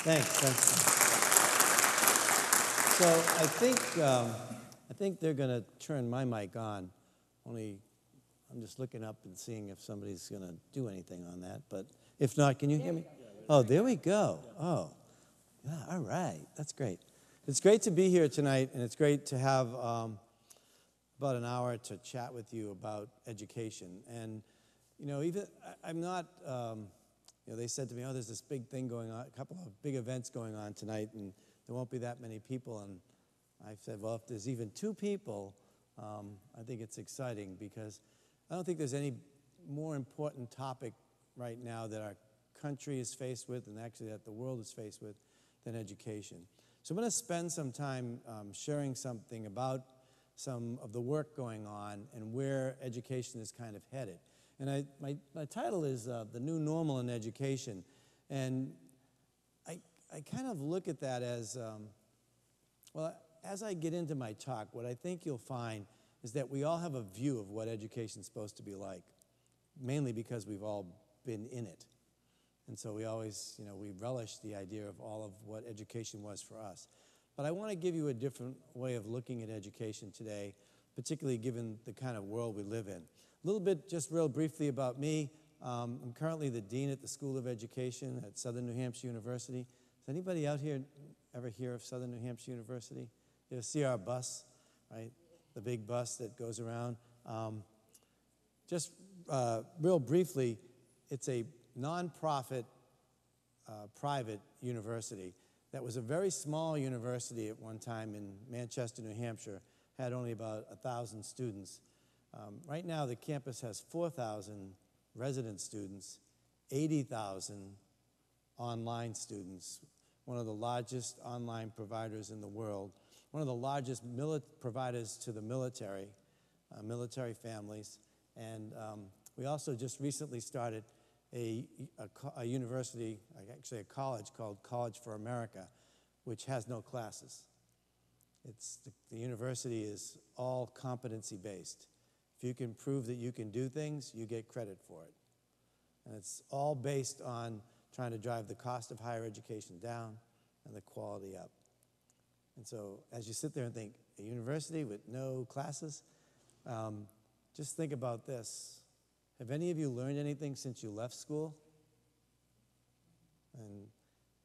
Thanks. So I think they're going to turn my mic on. Only I'm just looking up and seeing if somebody's going to do anything on that. But if not, can you hear me? Oh, there we go. Oh, yeah, all right. That's great. It's great to be here tonight, and it's great to have about an hour to chat with you about education. And, you know, even I'm not, you know, they said to me, oh, there's this big thing going on, a couple of big events going on tonight, and there won't be that many people. And I said, well, if there's even 2 people, I think it's exciting because I don't think there's any more important topic right now that our country is faced with, and actually that the world is faced with, than education. So I'm going to spend some time sharing something about some of the work going on and where education is kind of headed. And my title is The New Normal in Education. And I kind of look at that as, well, as I get into my talk, what I think you'll find is that we all have a view of what education is supposed to be like, mainly because we've all been in it. And so we always, you know, we relish the idea of all of what education was for us. But I want to give you a different way of looking at education today, particularly given the kind of world we live in. A little bit, just real briefly about me. I'm currently the dean at the School of Education at Southern New Hampshire University. Does anybody out here ever hear of Southern New Hampshire University? You see our bus, right? The big bus that goes around. Just real briefly, it's a nonprofit private university that was a very small university at one time in Manchester, New Hampshire, had only about 1,000 students. Right now, the campus has 4,000 resident students, 80,000 online students, one of the largest online providers in the world, one of the largest providers to the military families, and we also just recently started a university, actually a college called College for America, which has no classes. The university is all competency-based. If you can prove that you can do things, you get credit for it. And it's all based on trying to drive the cost of higher education down and the quality up. And so as you sit there and think, a university with no classes, just think about this. Have any of you learned anything since you left school? And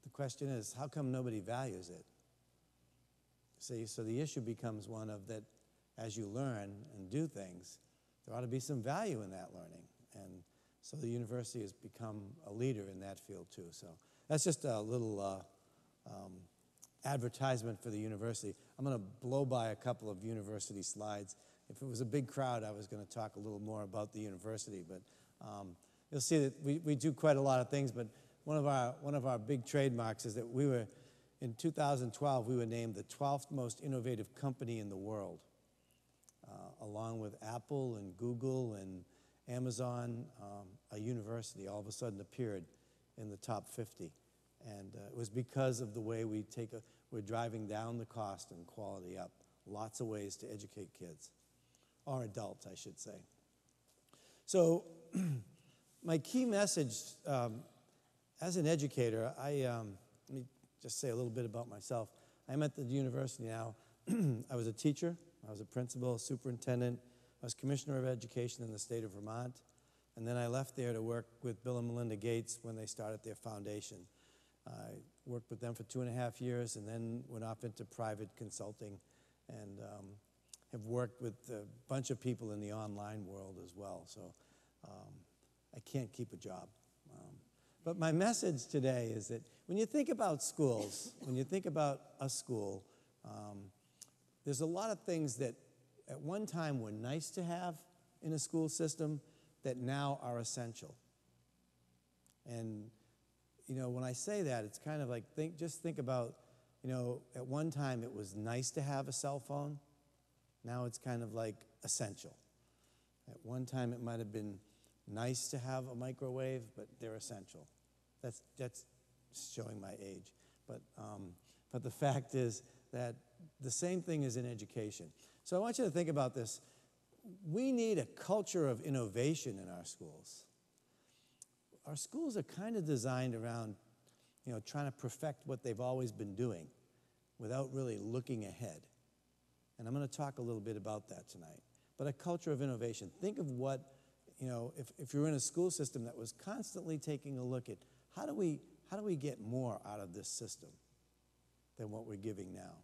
the question is, how come nobody values it? See, so the issue becomes one of that as you learn and do things, there ought to be some value in that learning. And so the university has become a leader in that field too. So that's just a little advertisement for the university. I'm going to blow by a couple of university slides. If it was a big crowd, I was going to talk a little more about the university, but you'll see that we do quite a lot of things, but one of our big trademarks is that in 2012, we were named the 12th most innovative company in the world, along with Apple and Google and Amazon. A university all of a sudden appeared in the top 50, and it was because of the way we're driving down the cost and quality up. Lots of ways to educate kids. Or adults, I should say. So my key message as an educator, let me just say a little bit about myself. I'm at the university now. I was a teacher. I was a principal, superintendent. I was commissioner of education in the state of Vermont. And then I left there to work with Bill and Melinda Gates when they started their foundation. I worked with them for 2.5 years and then went off into private consulting and have worked with a bunch of people in the online world as well, so I can't keep a job. But my message today is that when you think about schools, when you think about a school, there's a lot of things that at one time were nice to have in a school system that now are essential. And, you know, when I say that, it's kind of like, just think about, you know, at one time it was nice to have a cell phone. Now it's kind of like essential. At one time it might have been nice to have a microwave, but they're essential. That's showing my age. But the fact is that the same thing is in education. So I want you to think about this. We need a culture of innovation in our schools. Our schools are kind of designed around trying to perfect what they've always been doing without really looking ahead. And I'm going to talk a little bit about that tonight. But a culture of innovation. Think of what, if you're in a school system that was constantly taking a look at how do we get more out of this system than what we're giving now?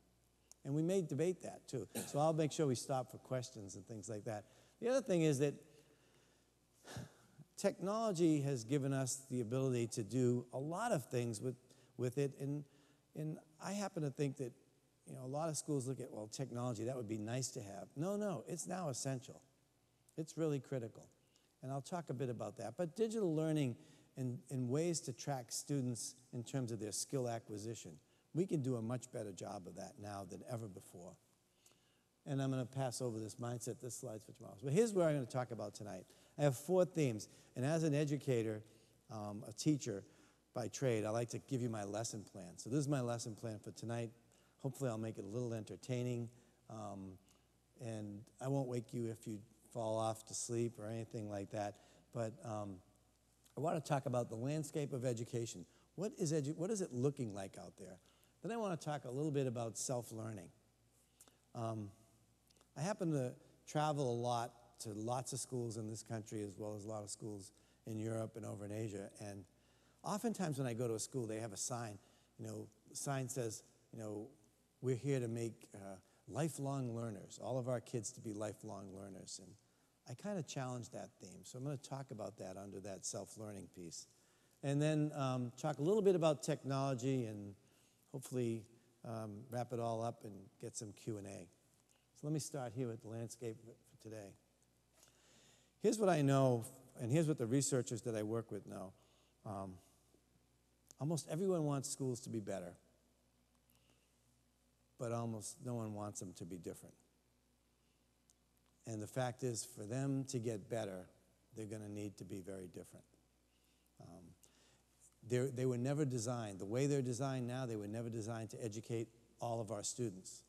And we may debate that too. So I'll make sure we stop for questions and things like that. The other thing is that technology has given us the ability to do a lot of things with it. And I happen to think that a lot of schools look at, well, technology, that would be nice to have. No, it's now essential. It's really critical. And I'll talk a bit about that. But digital learning and ways to track students in terms of their skill acquisition, we can do a much better job of that now than ever before. And I'm going to pass over this mindset, this slide's for tomorrow. But here's what I'm going to talk about tonight. I have 4 themes. And as an educator, a teacher by trade, I like to give you my lesson plan. So this is my lesson plan for tonight. Hopefully I'll make it a little entertaining, and I won't wake you if you fall off to sleep or anything like that. But I want to talk about the landscape of education. What is it looking like out there? Then I want to talk a little bit about self-learning. I happen to travel a lot to lots of schools in this country as well as a lot of schools in Europe and over in Asia. And oftentimes when I go to a school, they have a sign. The sign says, we're here to make lifelong learners, all of our kids to be lifelong learners. And I kind of challenge that theme. So I'm going to talk about that under that self-learning piece. And then talk a little bit about technology and hopefully wrap it all up and get some Q&A. So let me start here with the landscape for today. Here's what I know, and here's what the researchers that I work with know. Almost everyone wants schools to be better, but almost no one wants them to be different. And the fact is, for them to get better, they're going to need to be very different. They were never designed, the way they're designed now, they were never designed to educate all of our students.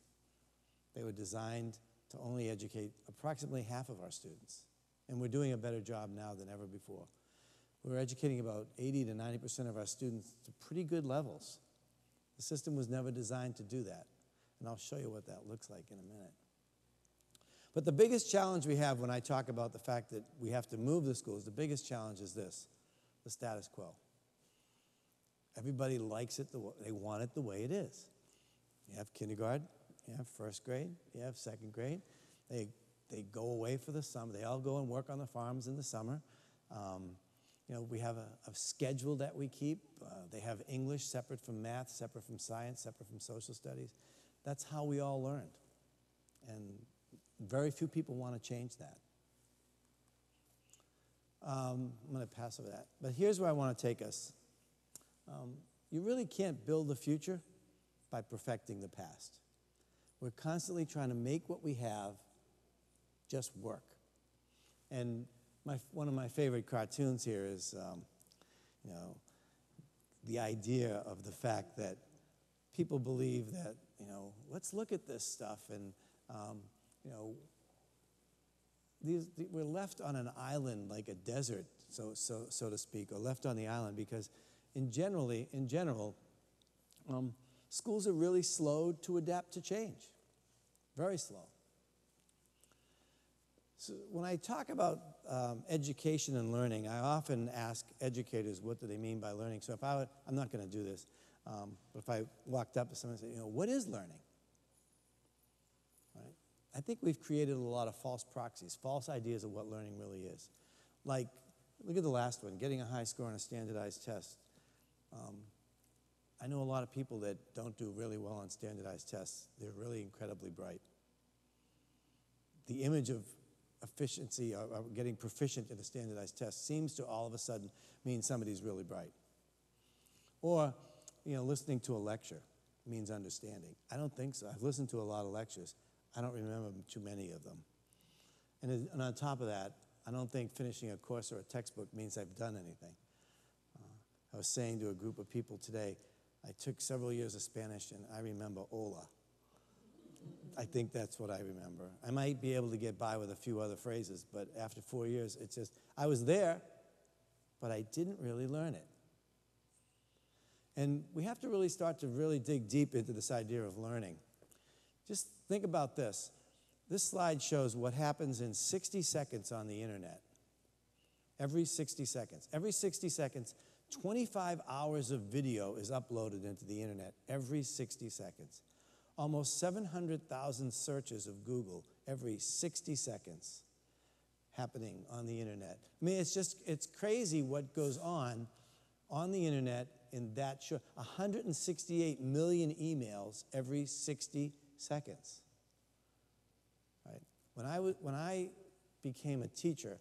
They were designed to only educate approximately half of our students. And we're doing a better job now than ever before. We're educating about 80 to 90% of our students to pretty good levels. The system was never designed to do that. And I'll show you what that looks like in a minute. But the biggest challenge we have when I talk about the fact that we have to move the schools, the biggest challenge is this, the status quo. Everybody likes it, they want it the way it is. You have kindergarten, you have first grade, you have second grade. They go away for the summer. They all go and work on the farms in the summer. We have a schedule that we keep. They have English separate from math, separate from science, separate from social studies. That's how we all learned. And very few people want to change that. I'm going to pass over that. But here's where I want to take us. You really can't build the future by perfecting the past. We're constantly trying to make what we have just work. And one of my favorite cartoons here is, the idea of the fact that people believe that, let's look at this stuff and, we're left on an island like a desert, so to speak, or left on the island because in general, schools are really slow to adapt to change, very slow. So when I talk about education and learning, I often ask educators, what do they mean by learning? So I'm not going to do this, but if I walked up to someone and said, what is learning? Right? I think we've created a lot of false proxies, false ideas of what learning really is. Like, look at the last one, getting a high score on a standardized test. I know a lot of people that don't do really well on standardized tests. They're really incredibly bright. The image of efficiency or getting proficient in a standardized test seems to all of a sudden mean somebody's really bright. Or, listening to a lecture means understanding. I don't think so. I've listened to a lot of lectures. I don't remember too many of them. And on top of that, I don't think finishing a course or a textbook means I've done anything. I was saying to a group of people today, I took several years of Spanish and I remember hola. I think that's what I remember. I might be able to get by with a few other phrases, but after 4 years, it's just, I was there, but I didn't really learn it. And we have to really start to really dig deep into this idea of learning. Just think about this. This slide shows what happens in 60 seconds on the internet. Every 60 seconds. Every 60 seconds, 25 hours of video is uploaded into the internet every 60 seconds. Almost 700,000 searches of Google every 60 seconds happening on the internet. I mean, it's crazy what goes on the internet in that short. 168 million emails every 60 seconds. Right? When I became a teacher,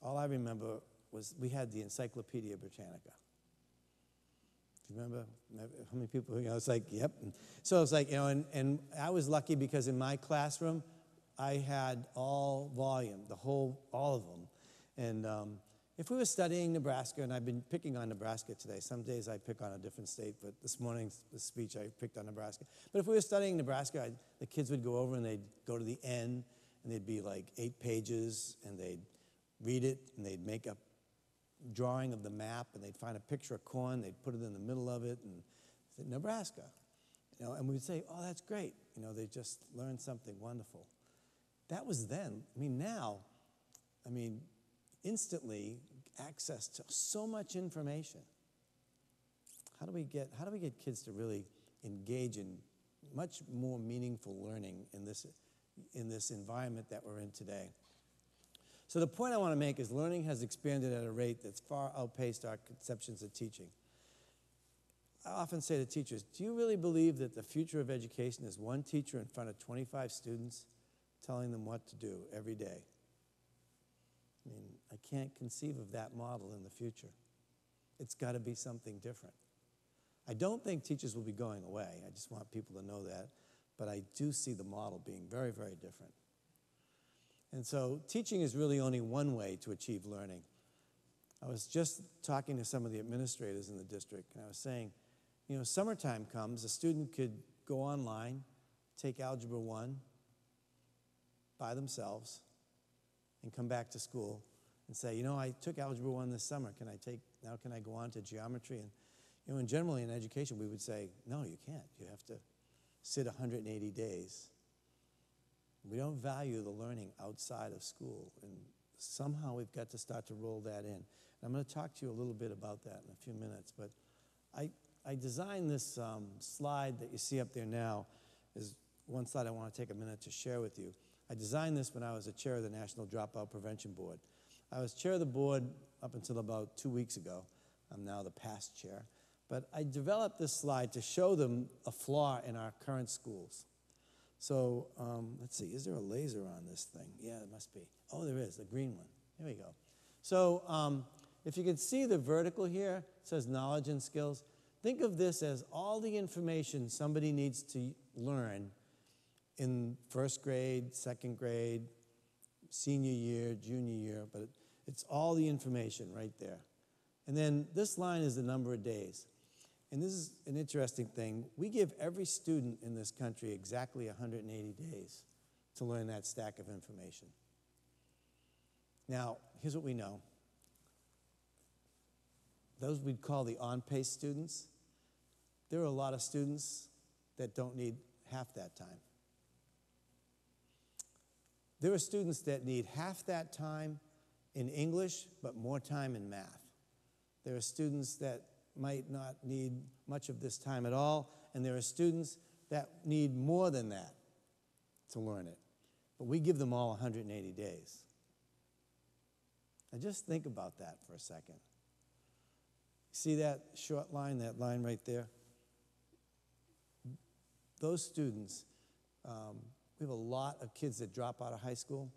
all I remember was we had the Encyclopedia Britannica. Do you remember how many people? You know, it's like, yep. So it's like, you know, and I was lucky because in my classroom, I had all volume, all of them. And if we were studying Nebraska, and I've been picking on Nebraska today. Some days I pick on a different state, but this morning's speech I picked on Nebraska. But if we were studying Nebraska, the kids would go over and they'd go to the end, and they'd be like 8 pages, and they'd read it, and they'd make a drawing of the map, and they'd find a picture of corn, they'd put it in the middle of it, and say, Nebraska. You know, and we'd say, oh, that's great. You know, they just learned something wonderful. That was then. I mean, now, instantly access to so much information. How do we get kids to really engage in much more meaningful learning in this environment that we're in today? So the point I want to make is learning has expanded at a rate that's far outpaced our conceptions of teaching. I often say to teachers, do you really believe that the future of education is one teacher in front of 25 students telling them what to do every day? I mean, I can't conceive of that model in the future. It's got to be something different. I don't think teachers will be going away. I just want people to know that. But I do see the model being very, very different. And so teaching is really only one way to achieve learning. I was just talking to some of the administrators in the district, and I was saying, you know, summertime comes, a student could go online, take Algebra 1 by themselves, and come back to school and say, you know, I took Algebra 1 this summer. Now can I go on to geometry? And, you know, and generally in education, we would say, no, you can't. You have to sit 180 days. We don't value the learning outside of school, and somehow we've got to start to roll that in. And I'm going to talk to you a little bit about that in a few minutes, but I designed this slide that you see up there now is one slide I want to take a minute to share with you. I designed this when I was a chair of the National Dropout Prevention Board. I was chair of the board up until about 2 weeks ago. I'm now the past chair. But I developed this slide to show them a flaw in our current schools. So let's see, is there a laser on this thing? Yeah, it must be. Oh, there is, the green one. Here we go. So if you can see the vertical here, it says knowledge and skills. Think of this as all the information somebody needs to learn in first grade, second grade, senior year, junior year, but it's all the information right there. And then this line is the number of days. And this is an interesting thing. We give every student in this country exactly 180 days to learn that stack of information. Now, here's what we know. Those we'd call the on-pace students, there are a lot of students that don't need half that time. There are students that need half that time in English, but more time in math. There are students that might not need much of this time at all, and there are students that need more than that to learn it. But we give them all 180 days. Now just think about that for a second. See that short line, that line right there? Those students, we have a lot of kids that drop out of high school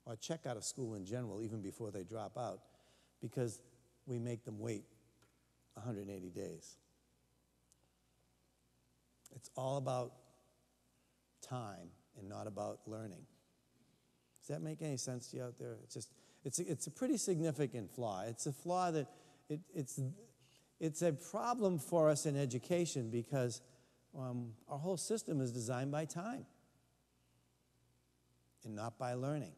or check out of school in general even before they drop out because we make them wait 180 days. It's all about time and not about learning. Does that make any sense to you out there? It's a pretty significant flaw. It's a flaw that it's a problem for us in education because our whole system is designed by time and not by learning.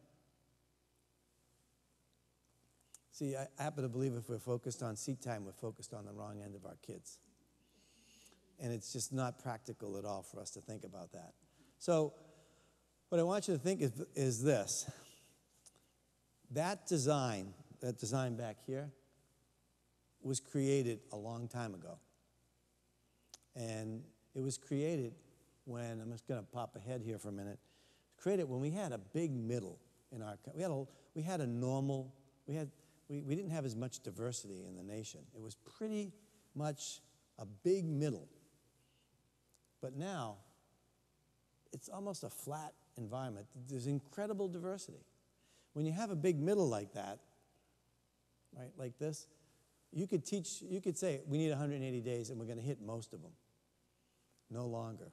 See, I happen to believe if we're focused on seat time, we're focused on the wrong end of our kids. and it's just not practical at all for us to think about that. So what I want you to think is this. That design back here, was created a long time ago. And it was created when, I'm just going to pop ahead here for a minute, created when we had a big middle in our, we had a normal, we didn't have as much diversity in the nation. It was pretty much a big middle. But now, it's almost a flat environment. There's incredible diversity. When you have a big middle like that, right, like this, you could say, we need 180 days and we're going to hit most of them. No longer.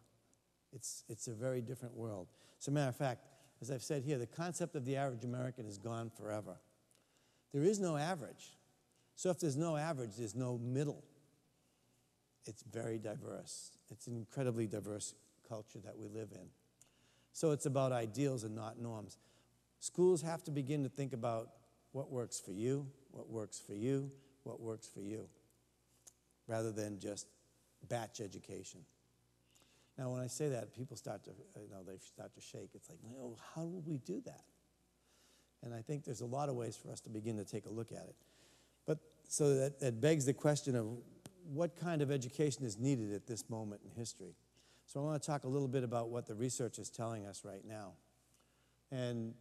It's a very different world. As a matter of fact, as I've said here, the concept of the average American is gone forever. There is no average. So if there's no average, there's no middle. It's very diverse. It's an incredibly diverse culture that we live in. So it's about ideals and not norms. Schools have to begin to think about what works for you, what works for you, what works for you, rather than just batch education. Now, when I say that, people start to, they start to shake. It's like, oh, how will we do that? And I think there's a lot of ways for us to begin to take a look at it. But so that begs the question of what kind of education is needed at this moment in history. So I want to talk a little bit about what the research is telling us right now. And,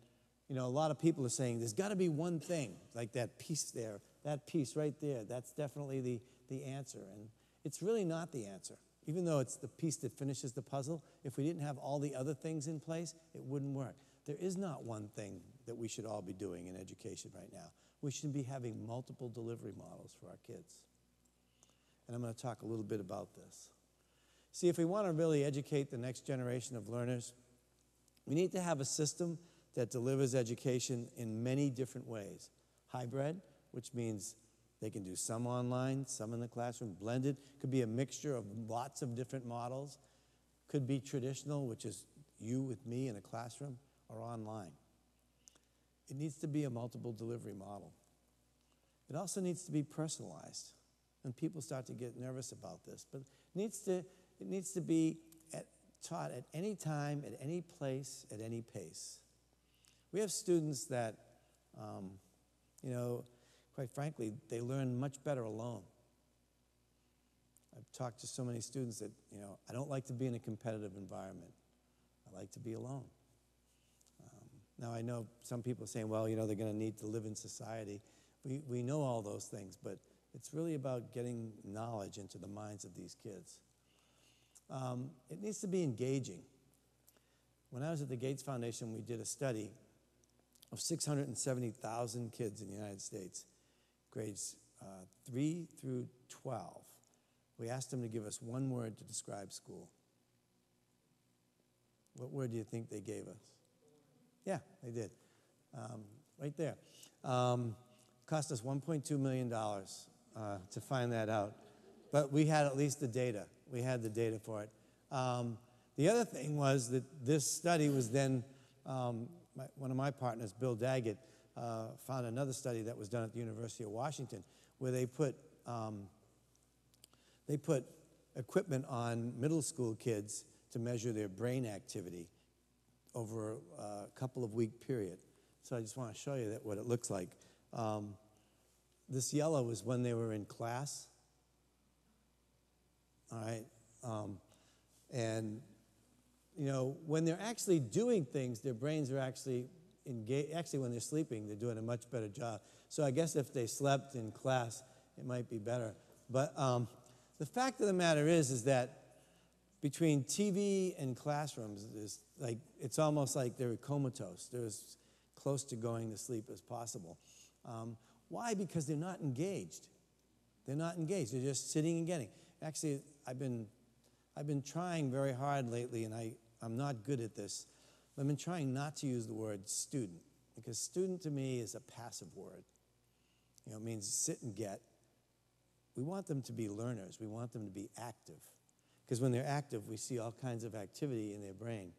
a lot of people are saying there's got to be one thing, like that piece there, that piece right there, that's definitely the answer. And it's really not the answer. Even though it's the piece that finishes the puzzle, if we didn't have all the other things in place, it wouldn't work. There is not one thing that we should all be doing in education right now. We should be having multiple delivery models for our kids. And I'm going to talk a little bit about this. See, if we want to really educate the next generation of learners, we need to have a system that delivers education in many different ways. Hybrid, which means they can do some online, some in the classroom. Blended could be a mixture of lots of different models. Could be traditional, which is you with me in a classroom, or online. It needs to be a multiple delivery model. It also needs to be personalized. And people start to get nervous about this. But it needs to be taught at any time, at any place, at any pace. We have students that, quite frankly, they learn much better alone. I've talked to so many students that, I don't like to be in a competitive environment. I like to be alone. Now, I know some people are saying, well, they're going to need to live in society. We know all those things, but it's really about getting knowledge into the minds of these kids. It needs to be engaging. When I was at the Gates Foundation, we did a study of 670,000 kids in the United States, grades 3 through 12. We asked them to give us one word to describe school. What word do you think they gave us? Yeah, they did. Right there. Cost us $1.2 million to find that out. But we had at least the data. We had the data for it. The other thing was that this study was then, one of my partners, Bill Daggett, found another study that was done at the University of Washington where they put equipment on middle school kids to measure their brain activity over a couple of week period. So I just want to show you what it looks like. This yellow is when they were in class. All right. When they're actually doing things, their brains are actually engaged. Actually, when they're sleeping, they're doing a much better job. So I guess if they slept in class, it might be better. But the fact of the matter is that between TV and classrooms, it's almost like they're comatose. They're as close to going to sleep as possible. Why? Because they're not engaged. They're not engaged. They're just sitting and getting. Actually, I've been trying very hard lately, and I'm not good at this. I've been trying not to use the word student, because student to me is a passive word. It means sit and get. We want them to be learners. We want them to be active. Because when they're active, we see all kinds of activity in their brain.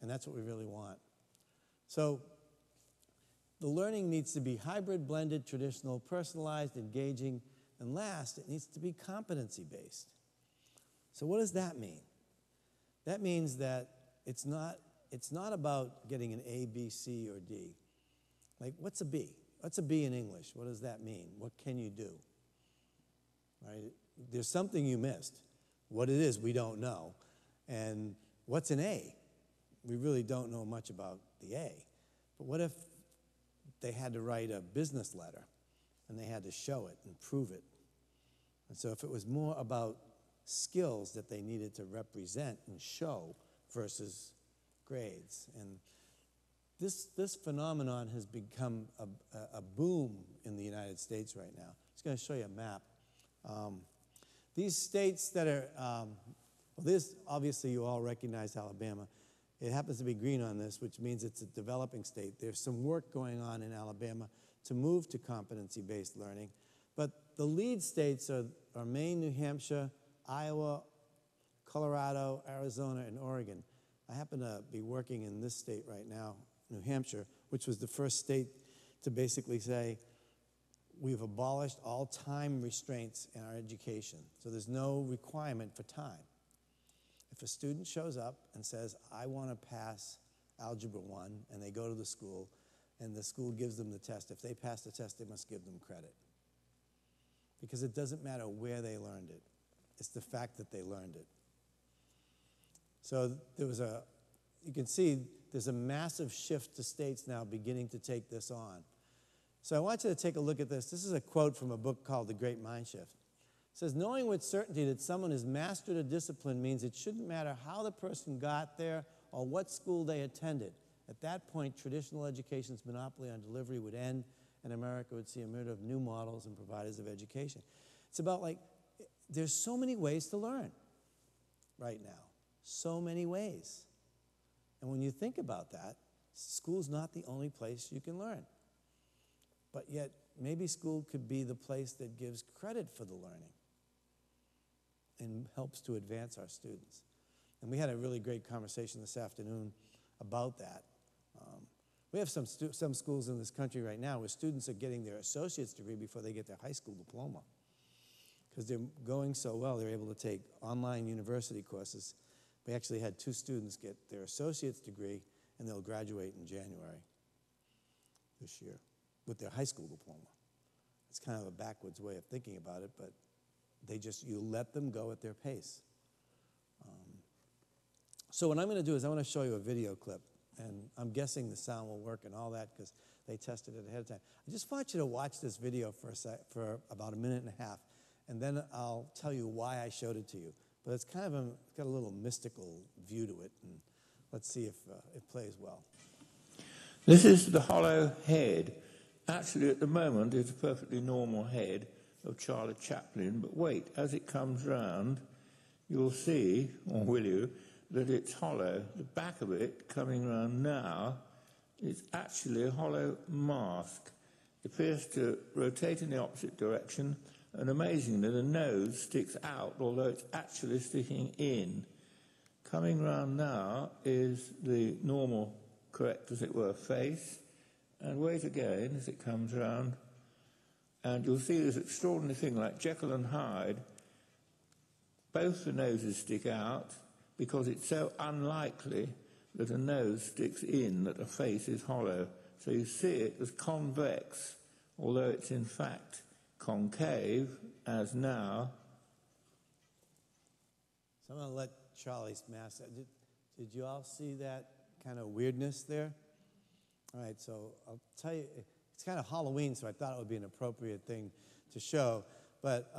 And that's what we really want. So the learning needs to be hybrid, blended, traditional, personalized, engaging, and last, it needs to be competency-based. So what does that mean? That means that it's not about getting an A, B, C, or D. Like, what's a B? What's a B in English? What does that mean? What can you do? Right? There's something you missed. What it is, we don't know. And what's an A? We really don't know much about the A. But what if they had to write a business letter and they had to show it and prove it? And so if it was more about skills that they needed to represent and show versus grades. And this phenomenon has become a boom in the United States right now. I'm just going to show you a map. These states that are, obviously you all recognize Alabama. It happens to be green on this, which means it's a developing state. There's some work going on in Alabama to move to competency-based learning. But the lead states are Maine, New Hampshire, Iowa, Colorado, Arizona, and Oregon. I happen to be working in this state right now, New Hampshire, which was the first state to basically say, we've abolished all time restraints in our education. So there's no requirement for time. If a student shows up and says, I want to pass Algebra 1, and they go to the school, and the school gives them the test, if they pass the test, they must give them credit. Because it doesn't matter where they learned it. It's the fact that they learned it. So you can see there's a massive shift to states now beginning to take this on. So I want you to take a look at this. This is a quote from a book called The Great Mind Shift. It says, knowing with certainty that someone has mastered a discipline means it shouldn't matter how the person got there or what school they attended. At that point, traditional education's monopoly on delivery would end, and America would see a myriad of new models and providers of education. It's about there's so many ways to learn right now. So many ways. And when you think about that, school's not the only place you can learn. But yet, maybe school could be the place that gives credit for the learning and helps to advance our students. And we had a really great conversation this afternoon about that. We have some schools in this country right now where students are getting their associate's degree before they get their high school diploma. Because they're going so well, they're able to take online university courses. We actually had 2 students get their associate's degree, and they'll graduate in January this year with their high school diploma. It's kind of a backwards way of thinking about it, but you let them go at their pace. So what I'm going to do is I want to show you a video clip, and I'm guessing the sound will work and all that because they tested it ahead of time. I just want you to watch this video for about a minute and a half, and then I'll tell you why I showed it to you. But it's kind of it's got a little mystical view to it, and let's see if it plays well. This is the hollow head. Actually, at the moment, it's a perfectly normal head of Charlie Chaplin, but wait, as it comes round, you'll see, or will you, that it's hollow. The back of it, coming round now, is actually a hollow mask. It appears to rotate in the opposite direction, and amazingly, the nose sticks out, although it's actually sticking in. Coming round now is the normal, correct, as it were, face, and wait again as it comes round, and you'll see this extraordinary thing like Jekyll and Hyde. Both the noses stick out because it's so unlikely that a nose sticks in that a face is hollow. So you see it as convex, although it's in fact concave, as now. So I'm going to let Charlie smash that. Did you all see that kind of weirdness there? All right, so I'll tell you, it's kind of Halloween, so I thought it would be an appropriate thing to show, but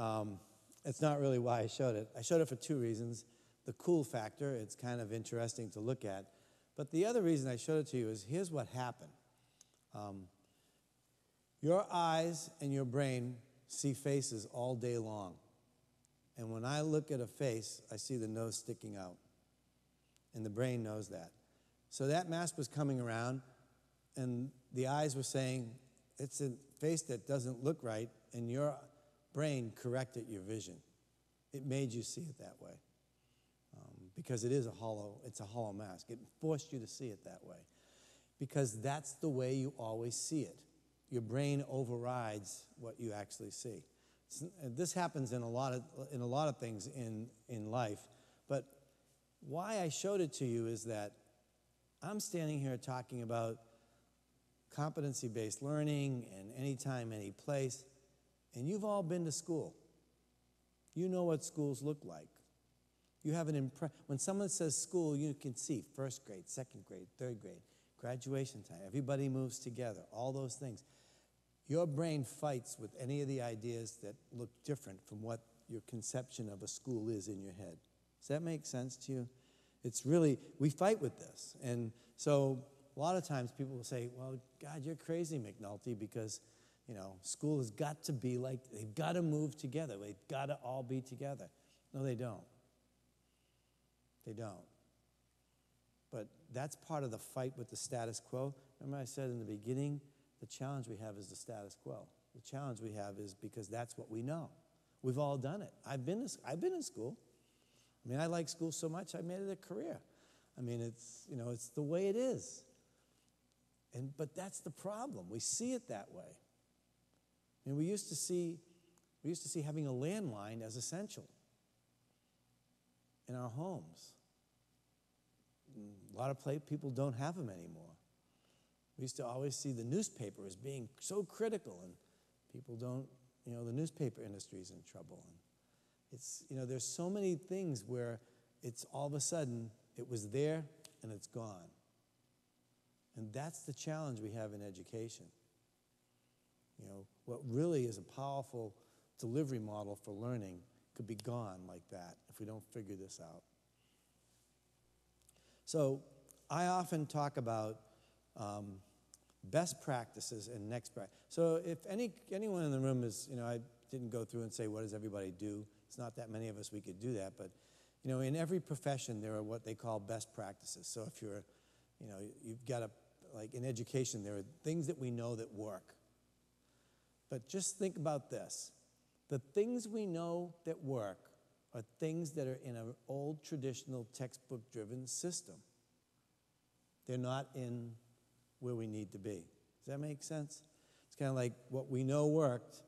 it's not really why I showed it. I showed it for 2 reasons. The cool factor, it's kind of interesting to look at. But the other reason I showed it to you is here's what happened. Your eyes and your brain see faces all day long. And when I look at a face, I see the nose sticking out. And the brain knows that. So that mask was coming around, and the eyes were saying, it's a face that doesn't look right, and your brain corrected your vision. It made you see it that way. Because it's a hollow mask. It forced you to see it that way. Because that's the way you always see it. Your brain overrides what you actually see. This happens in a lot of things in life, but why I showed it to you is that I'm standing here talking about competency-based learning and anytime, any place, and you've all been to school. You know what schools look like. You have an when someone says school, you can see first grade, second grade, third grade, graduation time. Everybody moves together, all those things. Your brain fights with any of the ideas that look different from what your conception of a school is in your head. Does that make sense to you? It's really, we fight with this. And so a lot of times people will say, well, God, you're crazy, McNulty, because, you know, school has got to be like, they've got to move together. They've got to all be together. No, they don't. They don't. But that's part of the fight with the status quo. Remember I said in the beginning, the challenge we have is the status quo. The challenge we have is because that's what we know. We've all done it. I've been in school. I mean, I like school so much I made it a career. I mean, it's, you know, it's the way it is. But that's the problem. We see it that way. And we used to see having a landline as essential in our homes. A lot of people don't have them anymore. We used to always see the newspaper as being so critical, and people don't, you know, the newspaper industry is in trouble. And it's, you know, there's so many things where it's all of a sudden, it was there and it's gone. And that's the challenge we have in education. You know, what really is a powerful delivery model for learning could be gone like that if we don't figure this out. So I often talk about best practices and next practice. So if anyone in the room is, you know, I didn't go through and say, what does everybody do? It's not that many of us we could do that, but, you know, in every profession there are what they call best practices. So if you're, you know, you've got a, like in education, there are things that we know that work. But just think about this. The things we know that work are things that are in an old traditional textbook-driven system. They're not in where we need to be. Does that make sense? It's kind of like what we know worked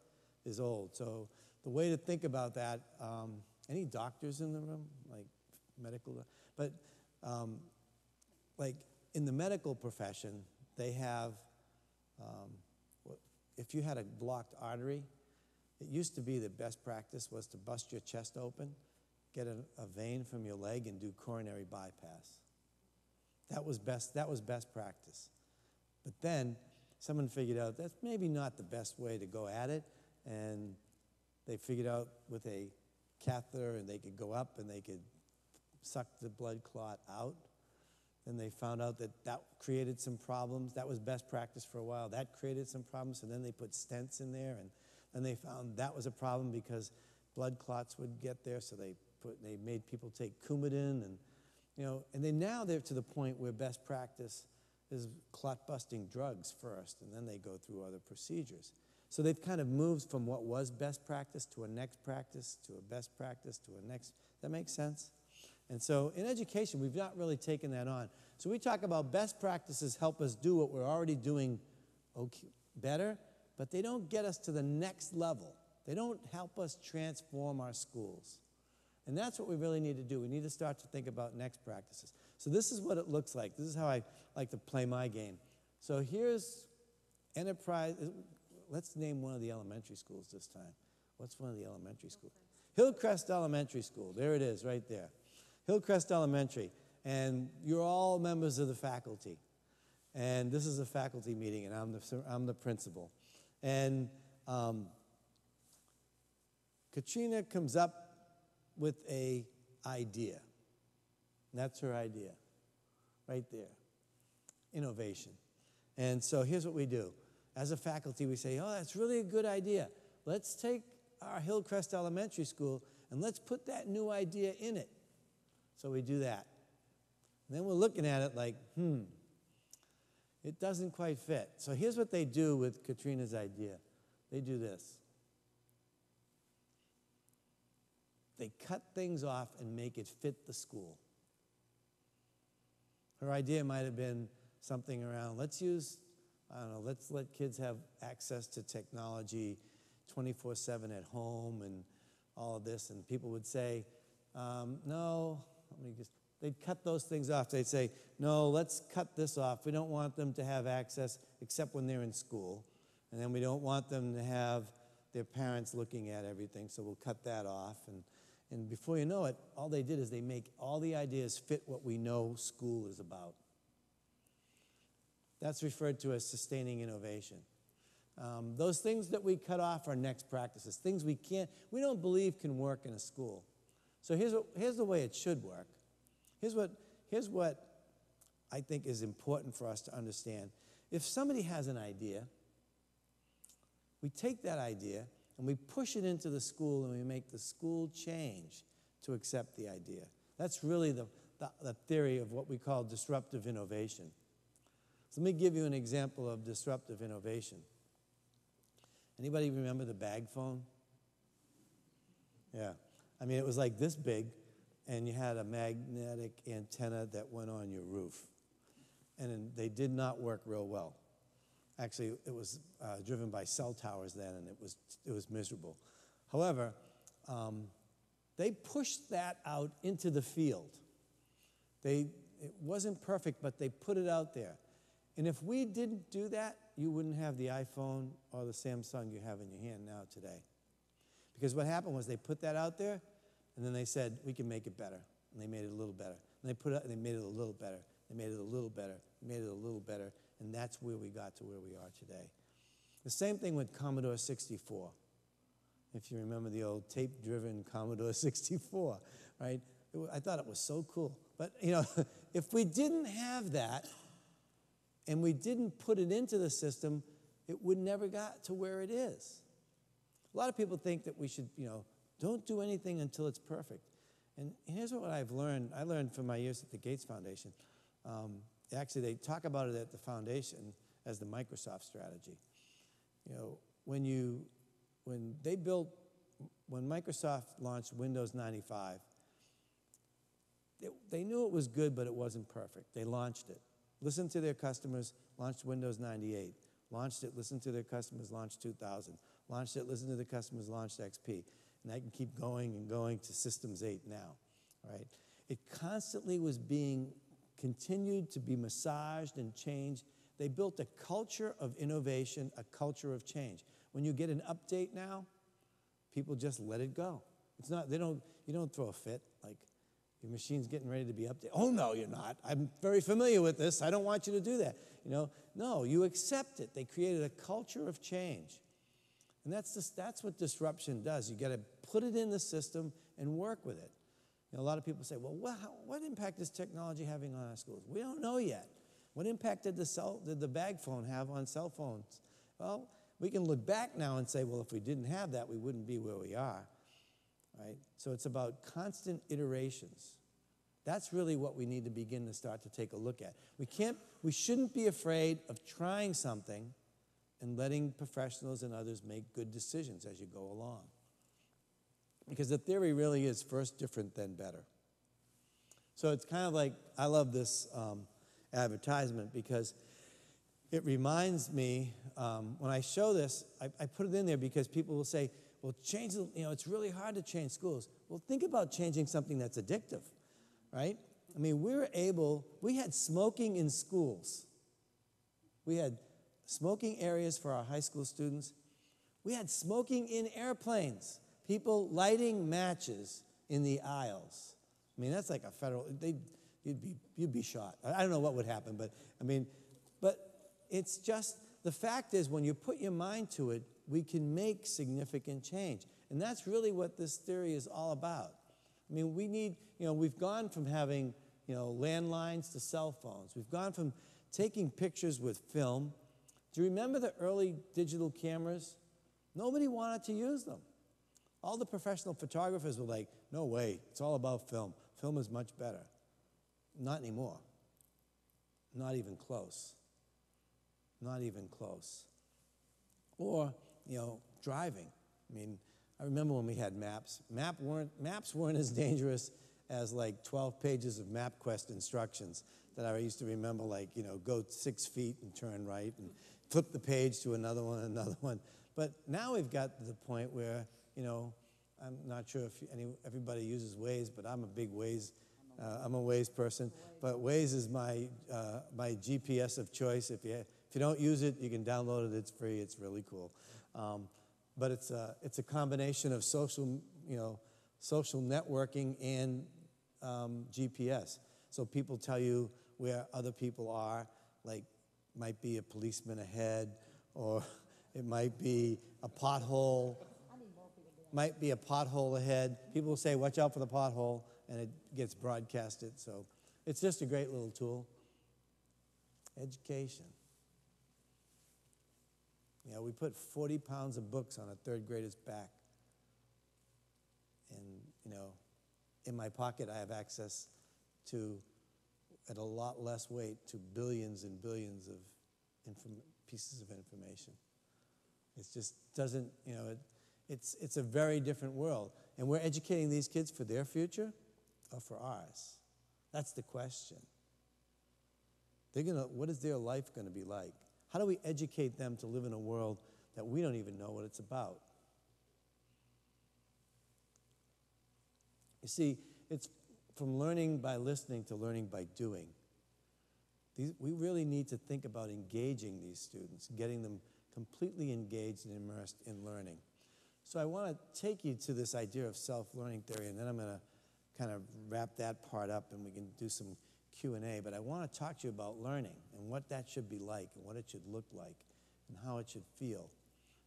is old. So the way to think about that, any doctors in the room, like medical, but like in the medical profession, they have, if you had a blocked artery, it used to be the best practice was to bust your chest open, get a vein from your leg, and do coronary bypass. That was best practice. But then someone figured out that's maybe not the best way to go at it, and they figured out with a catheter and they could go up and they could suck the blood clot out. Then they found out that created some problems. That was best practice for a while. That created some problems, and then they put stents in there, and then they found that was a problem because blood clots would get there, so they made people take Coumadin, and you know, and now they're to the point where best practice is clot-busting drugs first, and then they go through other procedures. So they've kind of moved from what was best practice to a next practice to a best practice to a next. That makes sense? And so in education, we've not really taken that on. So we talk about best practices help us do what we're already doing better, but they don't get us to the next level. They don't help us transform our schools. And that's what we really need to do. We need to start to think about next practices. So this is what it looks like. This is how I like to play my game. So here's Enterprise. Let's name one of the elementary schools this time. What's one of the elementary schools? Hillcrest Elementary School. There it is, right there. Hillcrest Elementary. And you're all members of the faculty. And this is a faculty meeting, and I'm the principal. And Katrina comes up with an idea. And that's her idea, right there. Innovation. And so here's what we do. As a faculty, we say, oh, that's really a good idea. Let's take our Hillcrest Elementary School and let's put that new idea in it. So we do that. And then we're looking at it like, it doesn't quite fit. So here's what they do with Katrina's idea. They do this. They cut things off and make it fit the school. Her idea might have been something around, let's let kids have access to technology, 24/7 at home and all of this, and people would say, no, they'd cut those things off. They'd say, no, let's cut this off. We don't want them to have access except when they're in school, and then we don't want them to have their parents looking at everything, so we'll cut that off. And before you know it, all they did is they make all the ideas fit what we know school is about. That's referred to as sustaining innovation. Those things that we cut off are next practices, things we don't believe can work in a school. So here's the way it should work. Here's what I think is important for us to understand. If somebody has an idea, we take that idea and we push it into the school and we make the school change to accept the idea. That's really the theory of what we call disruptive innovation. So let me give you an example of disruptive innovation. Anybody remember the bag phone? Yeah. I mean, it was like this big, and you had a magnetic antenna that went on your roof. And they did not work real well. Actually, it was driven by cell towers then, and it was miserable. However, they pushed that out into the field. It wasn't perfect, but they put it out there. And if we didn't do that, you wouldn't have the iPhone or the Samsung you have in your hand now today. Because what happened was they put that out there, and then they said, we can make it better. And they made it a little better. And they put it, and they made it a little better. They made it a little better. They made it a little better. And that's where we got to where we are today. The same thing with Commodore 64. If you remember the old tape-driven Commodore 64, right? I thought it was so cool. But, if we didn't have that, and we didn't put it into the system, it would never got to where it is. A lot of people think that we should, don't do anything until it's perfect. And here's what I've learned. I learned from my years at the Gates Foundation. Actually, they talk about it at the foundation as the Microsoft strategy. When Microsoft launched Windows 95, they knew it was good, but it wasn't perfect. They launched it. Listened to their customers, launched Windows 98. Launched it, listened to their customers, launched 2000. Launched it, listened to the customers, launched XP. And I can keep going and going to Systems 8 now, right? It constantly was being continued to be massaged and changed. They built a culture of innovation, a culture of change. When you get an update now, people just let it go. It's not, you don't throw a fit like, your machine's getting ready to be updated. Oh, no, you're not. I'm very familiar with this. I don't want you to do that. No, you accept it. They created a culture of change. And that's what disruption does. You got to put it in the system and work with it. A lot of people say, well, what impact is technology having on our schools? We don't know yet. What impact did the bag phone have on cell phones? Well, we can look back now and say, well, if we didn't have that, we wouldn't be where we are. Right? So it's about constant iterations. That's really what we need to begin to start to take a look at. We shouldn't be afraid of trying something and letting professionals and others make good decisions as you go along. Because the theory really is first different, then better. So it's kind of like, I love this advertisement because it reminds me, when I show this, I put it in there because people will say, well, it's really hard to change schools. Well, think about changing something that's addictive, right? I mean, we had smoking in schools. We had smoking areas for our high school students. We had smoking in airplanes, people lighting matches in the aisles. I mean, that's like a federal, you'd be shot. I don't know what would happen, but it's just, the fact is when you put your mind to it, we can make significant change. And that's really what this theory is all about. I mean, we've gone from having, landlines to cell phones. We've gone from taking pictures with film. Do you remember the early digital cameras? Nobody wanted to use them. All the professional photographers were like, no way, it's all about film. Film is much better. Not anymore. Not even close. Not even close. Or, driving. I mean, I remember when we had maps. Maps weren't as dangerous as like 12 pages of MapQuest instructions that I used to remember, like, go 6 feet and turn right and flip the page to another one. But now we've got to the point where, you know, I'm not sure if everybody uses Waze, but I'm a big Waze. I'm a Waze person. But Waze is my GPS of choice. If you don't use it, you can download it. It's free. It's really cool. But it's a combination of social networking and GPS. So people tell you where other people are, like might be a policeman ahead, or it might be a pothole. Might be a pothole ahead. People will say, watch out for the pothole, and it gets broadcasted. So it's just a great little tool. Education. You know, we put 40 pounds of books on a third grader's back. And, you know, in my pocket I have access to, at a lot less weight, to billions and billions of pieces of information. It just doesn't, you know, it's a very different world. And we're educating these kids for their future or for ours? That's the question. What is their life going to be like? How do we educate them to live in a world that we don't even know what it's about? You see, it's from learning by listening to learning by doing. We really need to think about engaging these students, getting them completely engaged and immersed in learning. So I want to take you to this idea of self-learning theory, and then I'm going to kind of wrap that part up and we can do some Q&A. But I want to talk to you about learning and what that should be like and what it should look like and how it should feel.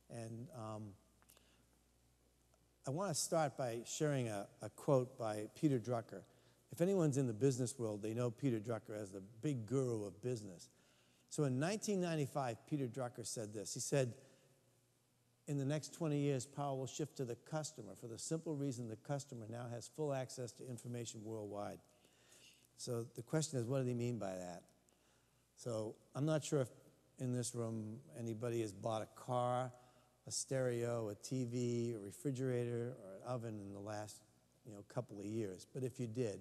And I want to start by sharing a quote by Peter Drucker. If anyone's in the business world, they know Peter Drucker as the big guru of business. So in 1995, Peter Drucker said this. He said, in the next 20 years, power will shift to the customer for the simple reason the customer now has full access to information worldwide. So the question is, what do they mean by that? So I'm not sure if in this room anybody has bought a car, a stereo, a TV, a refrigerator, or an oven in the last couple of years. But if you did,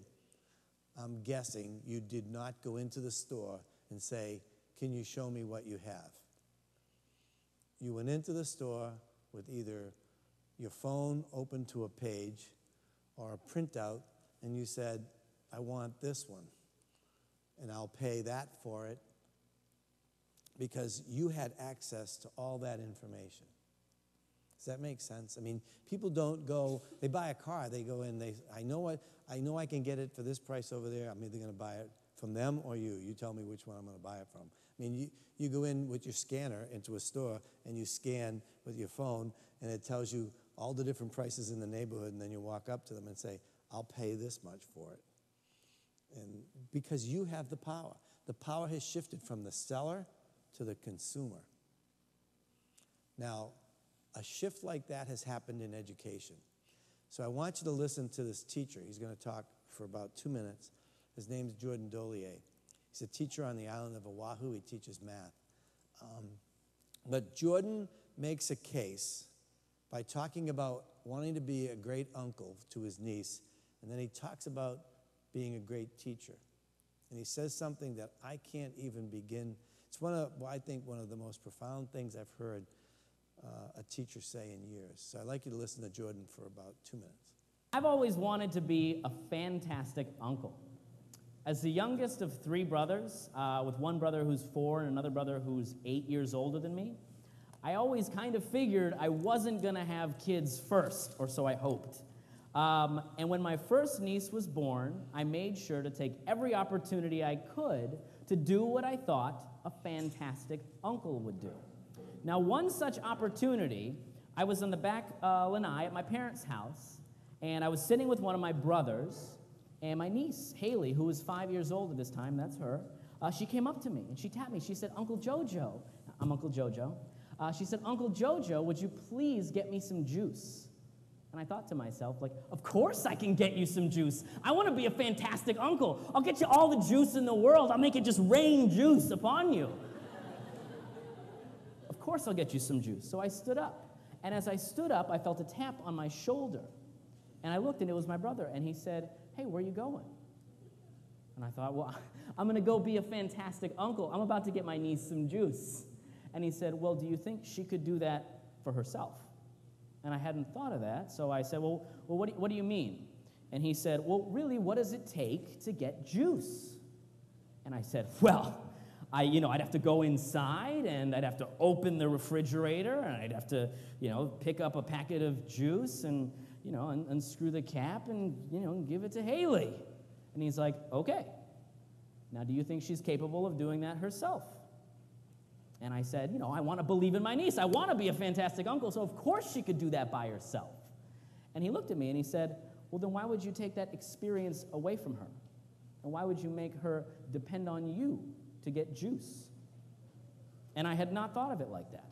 I'm guessing you did not go into the store and say, can you show me what you have? You went into the store with either your phone open to a page or a printout, and you said, I want this one, and I'll pay that for it, because you had access to all that information. Does that make sense? I mean, people don't go, they buy a car, they go in, I know I can get it for this price over there. I'm either going to buy it from them or you. You tell me which one I'm going to buy it from. I mean, you go in with your scanner into a store and you scan with your phone, and it tells you all the different prices in the neighborhood, and then you walk up to them and say, I'll pay this much for it. And because you have the power. The power has shifted from the seller to the consumer. Now, a shift like that has happened in education. So I want you to listen to this teacher. He's going to talk for about 2 minutes. His name's Jordan Dollier. He's a teacher on the island of Oahu. He teaches math. But Jordan makes a case by talking about wanting to be a great uncle to his niece, and then he talks about being a great teacher. And he says something that I can't even begin. It's I think one of the most profound things I've heard a teacher say in years. So I'd like you to listen to Jordan for about 2 minutes. I've always wanted to be a fantastic uncle. As the youngest of 3 brothers, with one brother who's 4 and another brother who's 8 years older than me, I always kind of figured I wasn't going to have kids first, or so I hoped. And when my first niece was born, I made sure to take every opportunity I could to do what I thought a fantastic uncle would do. Now, one such opportunity, I was on the back lanai at my parents' house, and I was sitting with one of my brothers, and my niece, Haley, who was 5 years old at this time, that's her, she came up to me, and she tapped me. She said, Uncle Jojo. I'm Uncle Jojo. She said, Uncle Jojo, would you please get me some juice? And I thought to myself, like, of course I can get you some juice. I want to be a fantastic uncle. I'll get you all the juice in the world. I'll make it just rain juice upon you. Of course I'll get you some juice. So I stood up. And as I stood up, I felt a tap on my shoulder. And I looked, and it was my brother. And he said, hey, where are you going? And I thought, well, I'm going to go be a fantastic uncle. I'm about to get my niece some juice. And he said, well, do you think she could do that for herself. And I hadn't thought of that, so I said, well what do you mean? And he said, well, really, what does it take to get juice? And I said, well, I'd have to go inside, and I'd have to open the refrigerator, and I'd have to, pick up a packet of juice and, unscrew the cap and, give it to Haley. And he's like, okay. Now, do you think she's capable of doing that herself? And I said, I want to believe in my niece. I want to be a fantastic uncle, so of course she could do that by herself. And he looked at me and he said, well, then why would you take that experience away from her? And why would you make her depend on you to get juice? And I had not thought of it like that.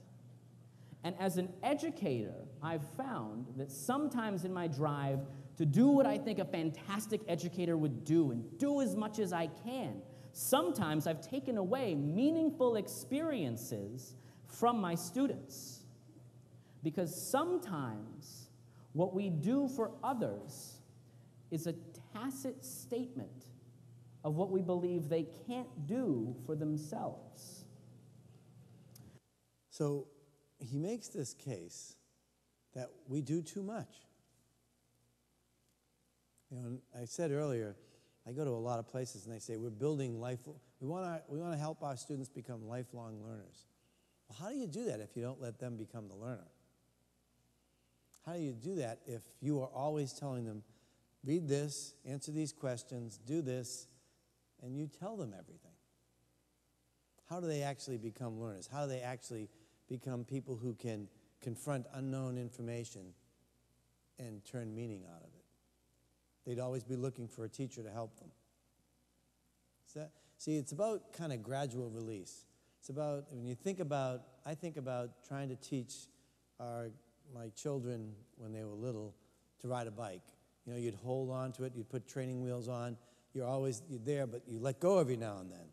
And as an educator, I've found that sometimes in my drive to do what I think a fantastic educator would do and do as much as I can, sometimes I've taken away meaningful experiences from my students. Because sometimes what we do for others is a tacit statement of what we believe they can't do for themselves. So he makes this case that we do too much. And I said earlier, I go to a lot of places and they say, we're building we want to help our students become lifelong learners. Well, how do you do that if you don't let them become the learner? How do you do that if you are always telling them, read this, answer these questions, do this, and you tell them everything? How do they actually become learners? How do they actually become people who can confront unknown information and turn meaning out of it? They'd always be looking for a teacher to help them. See, it's about kind of gradual release. It's about, I think about trying to teach my children when they were little to ride a bike. You'd hold on to it, you'd put training wheels on, you're there, but you let go every now and then.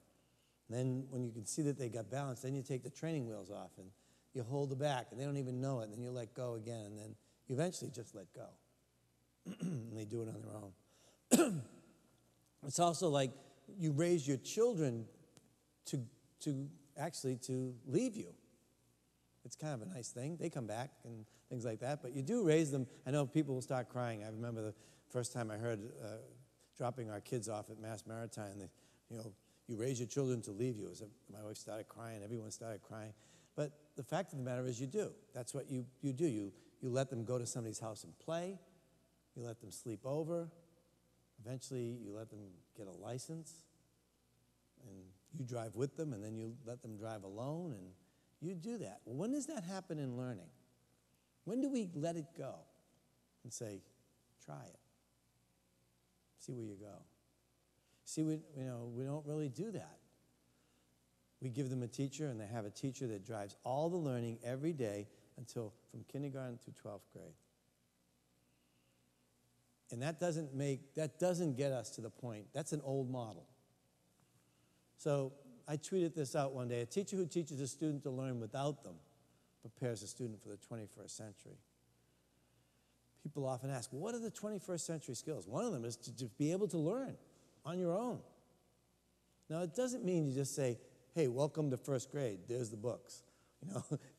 And then when you can see that they got balance, then you take the training wheels off and you hold it back, and they don't even know it, and then you let go again, and then you eventually just let go. And they do it on their own. It's also like you raise your children to leave you. It's kind of a nice thing. They come back and things like that, but you do raise them. I know people will start crying. I remember the first time I heard dropping our kids off at Mass Maritime, you raise your children to leave you. My wife started crying. Everyone started crying. But the fact of the matter is you do. That's what you do. You let them go to somebody's house and play. You let them sleep over. Eventually, you let them get a license. And you drive with them, and then you let them drive alone, and you do that. Well, when does that happen in learning? When do we let it go and say, try it? See where you go. See, we don't really do that. We give them a teacher, and they have a teacher that drives all the learning every day from kindergarten through 12th grade. And that doesn't get us to the point. That's an old model. So I tweeted this out one day. A teacher who teaches a student to learn without them prepares a student for the 21st century. People often ask, well, what are the 21st century skills? One of them is to be able to learn on your own. Now, it doesn't mean you just say, hey, welcome to first grade. There's the books.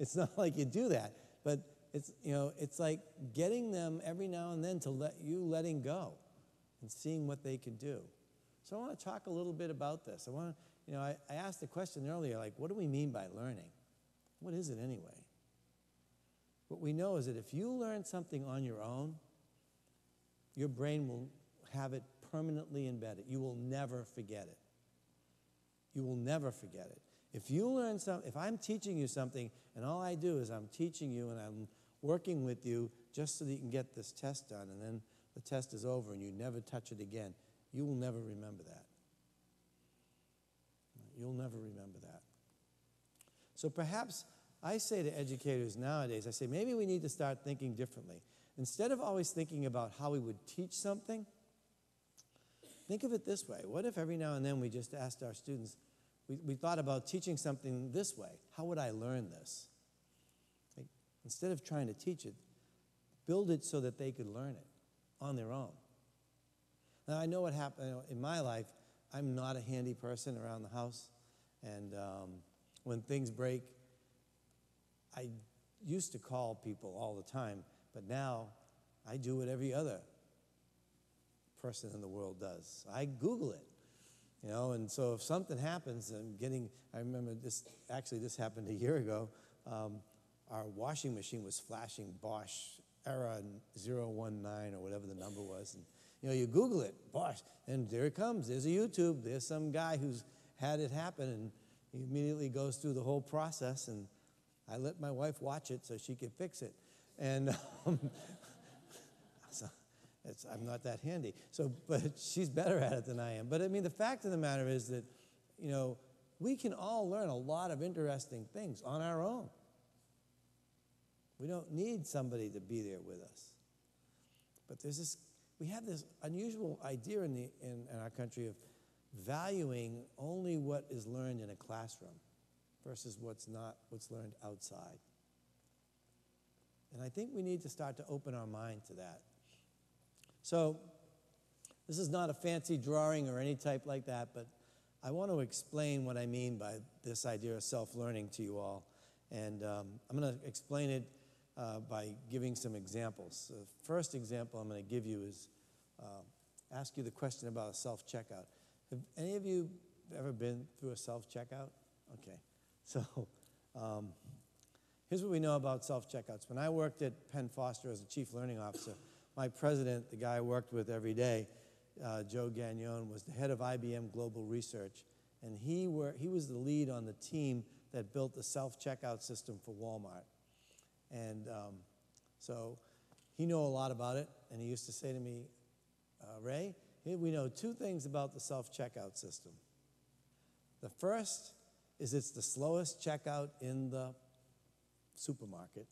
It's not like you do that. But it's like getting them every now and then to letting go and seeing what they can do. So I want to talk a little bit about this. I asked the question earlier, like, what do we mean by learning? What is it anyway? What we know is that if you learn something on your own, your brain will have it permanently embedded. You will never forget it. You will never forget it. If I'm teaching you something and all I do is I'm teaching you and I'm working with you just so that you can get this test done, and then the test is over and you never touch it again, you will never remember that. You'll never remember that. So perhaps I say to educators nowadays, I say maybe we need to start thinking differently. Instead of always thinking about how we would teach something, think of it this way. What if every now and then we just asked our students, we thought about teaching something this way. How would I learn this? Like, instead of trying to teach it, build it so that they could learn it on their own. Now, I know what happened in my life. I'm not a handy person around the house. And when things break, I used to call people all the time, but now I do what every other person in the world does. I Google it, you know, and so if something happens, I remember this happened a year ago. Our washing machine was flashing Bosch error 019 or whatever the number was. And, you know, you Google it, Bosch, and there it comes. There's a YouTube. There's some guy who's had it happen, and he immediately goes through the whole process, and I let my wife watch it so she could fix it. And so I'm not that handy. So, but she's better at it than I am. But I mean, the fact of the matter is that, you know, we can all learn a lot of interesting things on our own. We don't need somebody to be there with us. But we have this unusual idea in our country of valuing only what is learned in a classroom versus what's learned outside. And I think we need to start to open our mind to that. So this is not a fancy drawing or any type like that, but I want to explain what I mean by this idea of self-learning to you all. And I'm going to explain it by giving some examples. The first example I'm going to give you is ask you the question about a self-checkout. Have any of you ever been through a self-checkout? Okay. So here's what we know about self-checkouts. When I worked at Penn Foster as a chief learning officer, my president, the guy I worked with every day, Joe Gagnon, was the head of IBM Global Research, and he was the lead on the team that built the self-checkout system for Walmart. And so he knew a lot about it, and he used to say to me, Ray, we know two things about the self-checkout system. The first is it's the slowest checkout in the supermarket.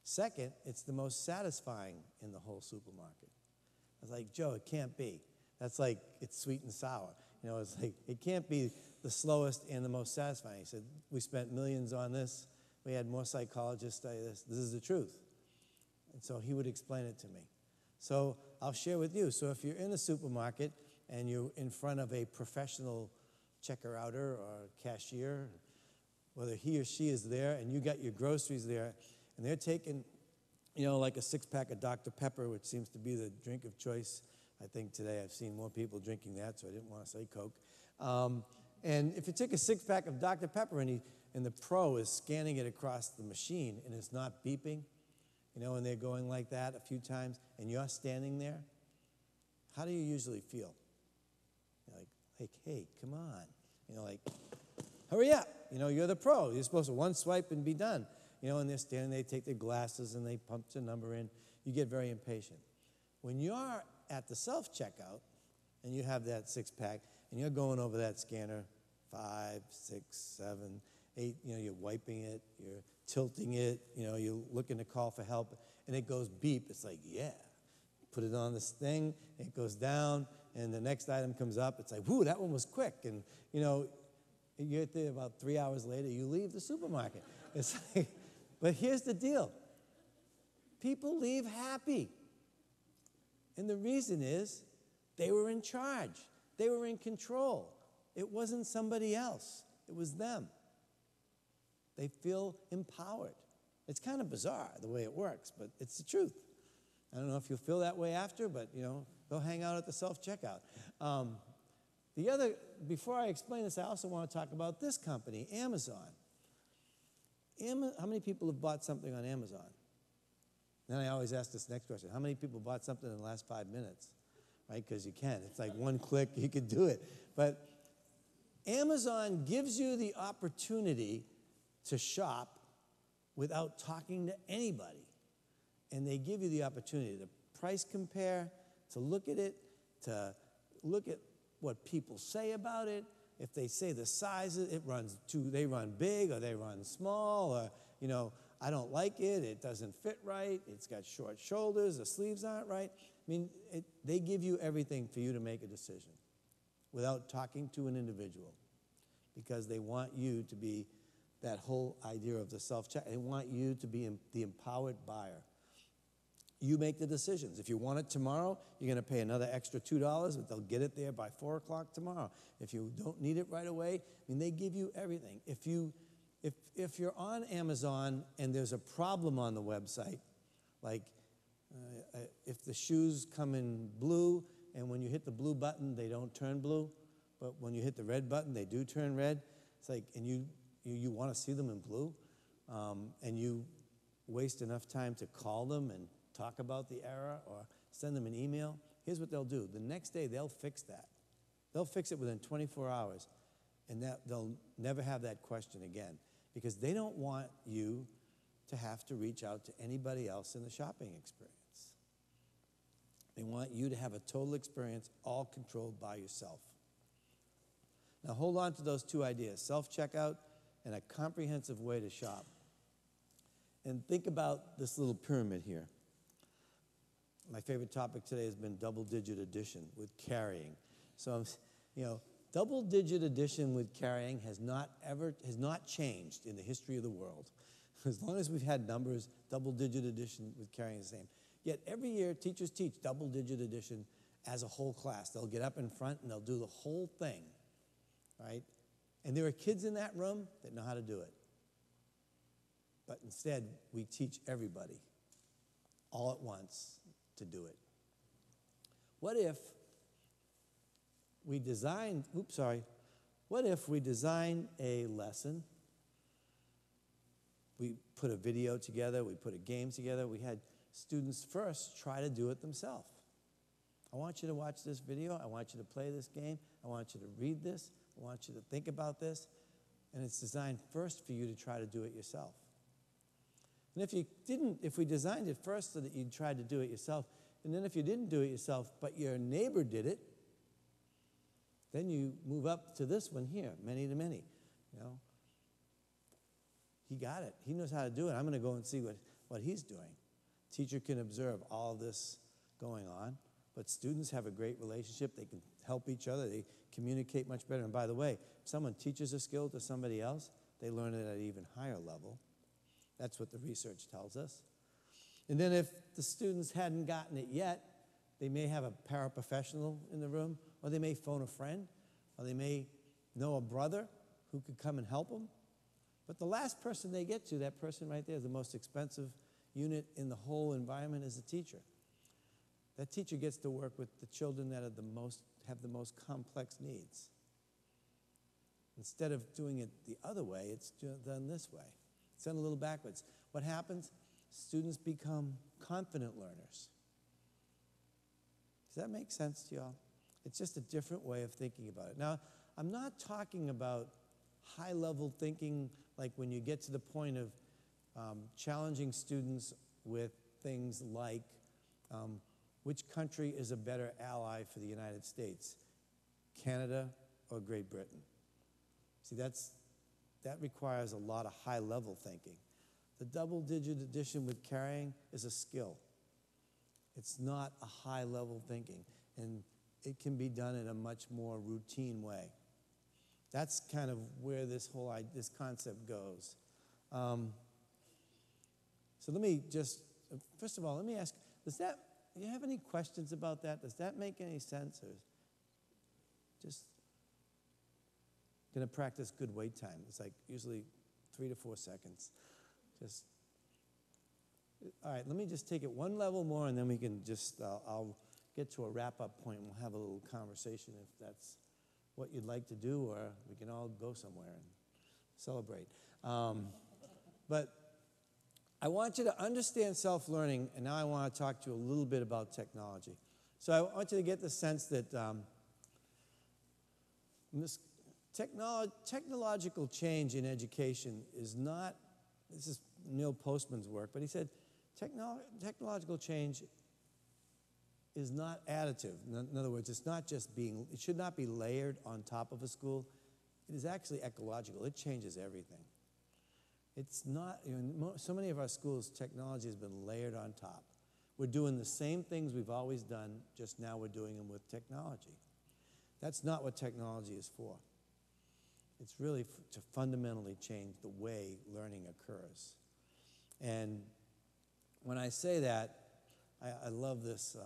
Second, it's the most satisfying in the whole supermarket. I was like, Joe, it can't be. That's like, it's sweet and sour. You know, it's like, it can't be the slowest and the most satisfying. He said, we spent millions on this. We had more psychologists study this. This is the truth. And so he would explain it to me. So I'll share with you. So if you're in a supermarket and you're in front of a professional checker-outer or cashier, whether he or she is there and you got your groceries there, and they're taking, you know, like a six-pack of Dr. Pepper, which seems to be the drink of choice. I think today I've seen more people drinking that, so I didn't want to say Coke. And if you take a six-pack of Dr. Pepper and the pro is scanning it across the machine and it's not beeping, you know, and they're going like that a few times, and you're standing there, how do you usually feel? You're like, hey, come on. You know, like, hurry up. You know, you're the pro. You're supposed to one swipe and be done. You know, and they're standing, they take their glasses and they pump the number in. You get very impatient. When you're at the self-checkout and you have that six-pack and you're going over that scanner, 5, 6, 7, 8, you know, you're wiping it, you're tilting it, you know, you're looking to call for help, and it goes beep. It's like, yeah. Put it on this thing, it goes down, and the next item comes up. It's like, whoo, that one was quick. And, you know, you get there about 3 hours later, you leave the supermarket. It's like, but here's the deal. People leave happy. And the reason is they were in charge. They were in control. It wasn't somebody else. It was them. They feel empowered. It's kind of bizarre the way it works, but it's the truth. I don't know if you'll feel that way after, but, you know, go hang out at the self-checkout. Before I explain this, I also want to talk about this company, Amazon. How many people have bought something on Amazon? Then I always ask this next question. How many people bought something in the last 5 minutes? Right, because you can. It's like one click, you can do it. But Amazon gives you the opportunity to shop without talking to anybody. And they give you the opportunity to price compare, to look at it, to look at what people say about it. If they say the size, they run big or they run small, or, you know, I don't like it, it doesn't fit right, it's got short shoulders, the sleeves aren't right. I mean, they give you everything for you to make a decision without talking to an individual, because they want you to be that whole idea of the self-check. They want you to be the empowered buyer. You make the decisions. If you want it tomorrow, you're going to pay another extra $2, but they'll get it there by 4 o'clock tomorrow. If you don't need it right away, I mean, they give you everything. If you If you're on Amazon and there's a problem on the website, like if the shoes come in blue and when you hit the blue button they don't turn blue, but when you hit the red button they do turn red, it's like, and you want to see them in blue, and you waste enough time to call them and talk about the error or send them an email, here's what they'll do. The next day they'll fix that. They'll fix it within 24 hours, and they'll never have that question again, because they don't want you to have to reach out to anybody else in the shopping experience. They want you to have a total experience, all controlled by yourself. Now hold on to those two ideas, self-checkout and a comprehensive way to shop. And think about this little pyramid here. My favorite topic today has been double-digit addition with carrying. So, double-digit addition with carrying has not changed in the history of the world. As long as we've had numbers, double-digit addition with carrying is the same. Yet every year, teachers teach double-digit addition as a whole class. They'll get up in front and they'll do the whole thing, right? And there are kids in that room that know how to do it. But instead, we teach everybody all at once to do it. What if we design a lesson? We put a video together, we put a game together, we had students first try to do it themselves. I want you to watch this video, I want you to play this game, I want you to read this, I want you to think about this, and it's designed first for you to try to do it yourself. And if we designed it first so that you tried to do it yourself, and then if you didn't do it yourself, but your neighbor did it, then you move up to this one here, many to many. He got it. He knows how to do it. I'm going to go and see what he's doing. Teacher can observe all this going on, but students have a great relationship. They can help each other. They communicate much better. And by the way, if someone teaches a skill to somebody else, they learn it at an even higher level. That's what the research tells us. And then if the students hadn't gotten it yet, they may have a paraprofessional in the room, or they may phone a friend, or they may know a brother who could come and help them. But the last person they get to, that person right there, is the most expensive unit in the whole environment, is the teacher. That teacher gets to work with the children that have the most complex needs. Instead of doing it the other way, it's done this way. It's done a little backwards. What happens? Students become confident learners. Does that make sense to y'all? It's just a different way of thinking about it. Now, I'm not talking about high-level thinking, like when you get to the point of challenging students with things like which country is a better ally for the United States, Canada or Great Britain? See, that requires a lot of high-level thinking. The double-digit addition with carrying is a skill. It's not a high-level thinking, and it can be done in a much more routine way. That's kind of where this concept goes. So let me just, first of all, let me ask, do you have any questions about that? Does that make any sense? Or just going to practice good wait time. It's like usually 3 to 4 seconds. All right, let me just take it one level more, and then we can I'll get to a wrap-up point, and we'll have a little conversation if that's what you'd like to do, or we can all go somewhere and celebrate. But I want you to understand self-learning, and now I want to talk to you a little bit about technology. So I want you to get the sense that this technological change in education is not, this is Neil Postman's work, but he said technological change is not additive. In other words, it should not be layered on top of a school. It is actually ecological. It changes everything. It's not, so many of our schools, technology has been layered on top. We're doing the same things we've always done, just now we're doing them with technology. That's not what technology is for. It's really to fundamentally change the way learning occurs. And when I say that, I love this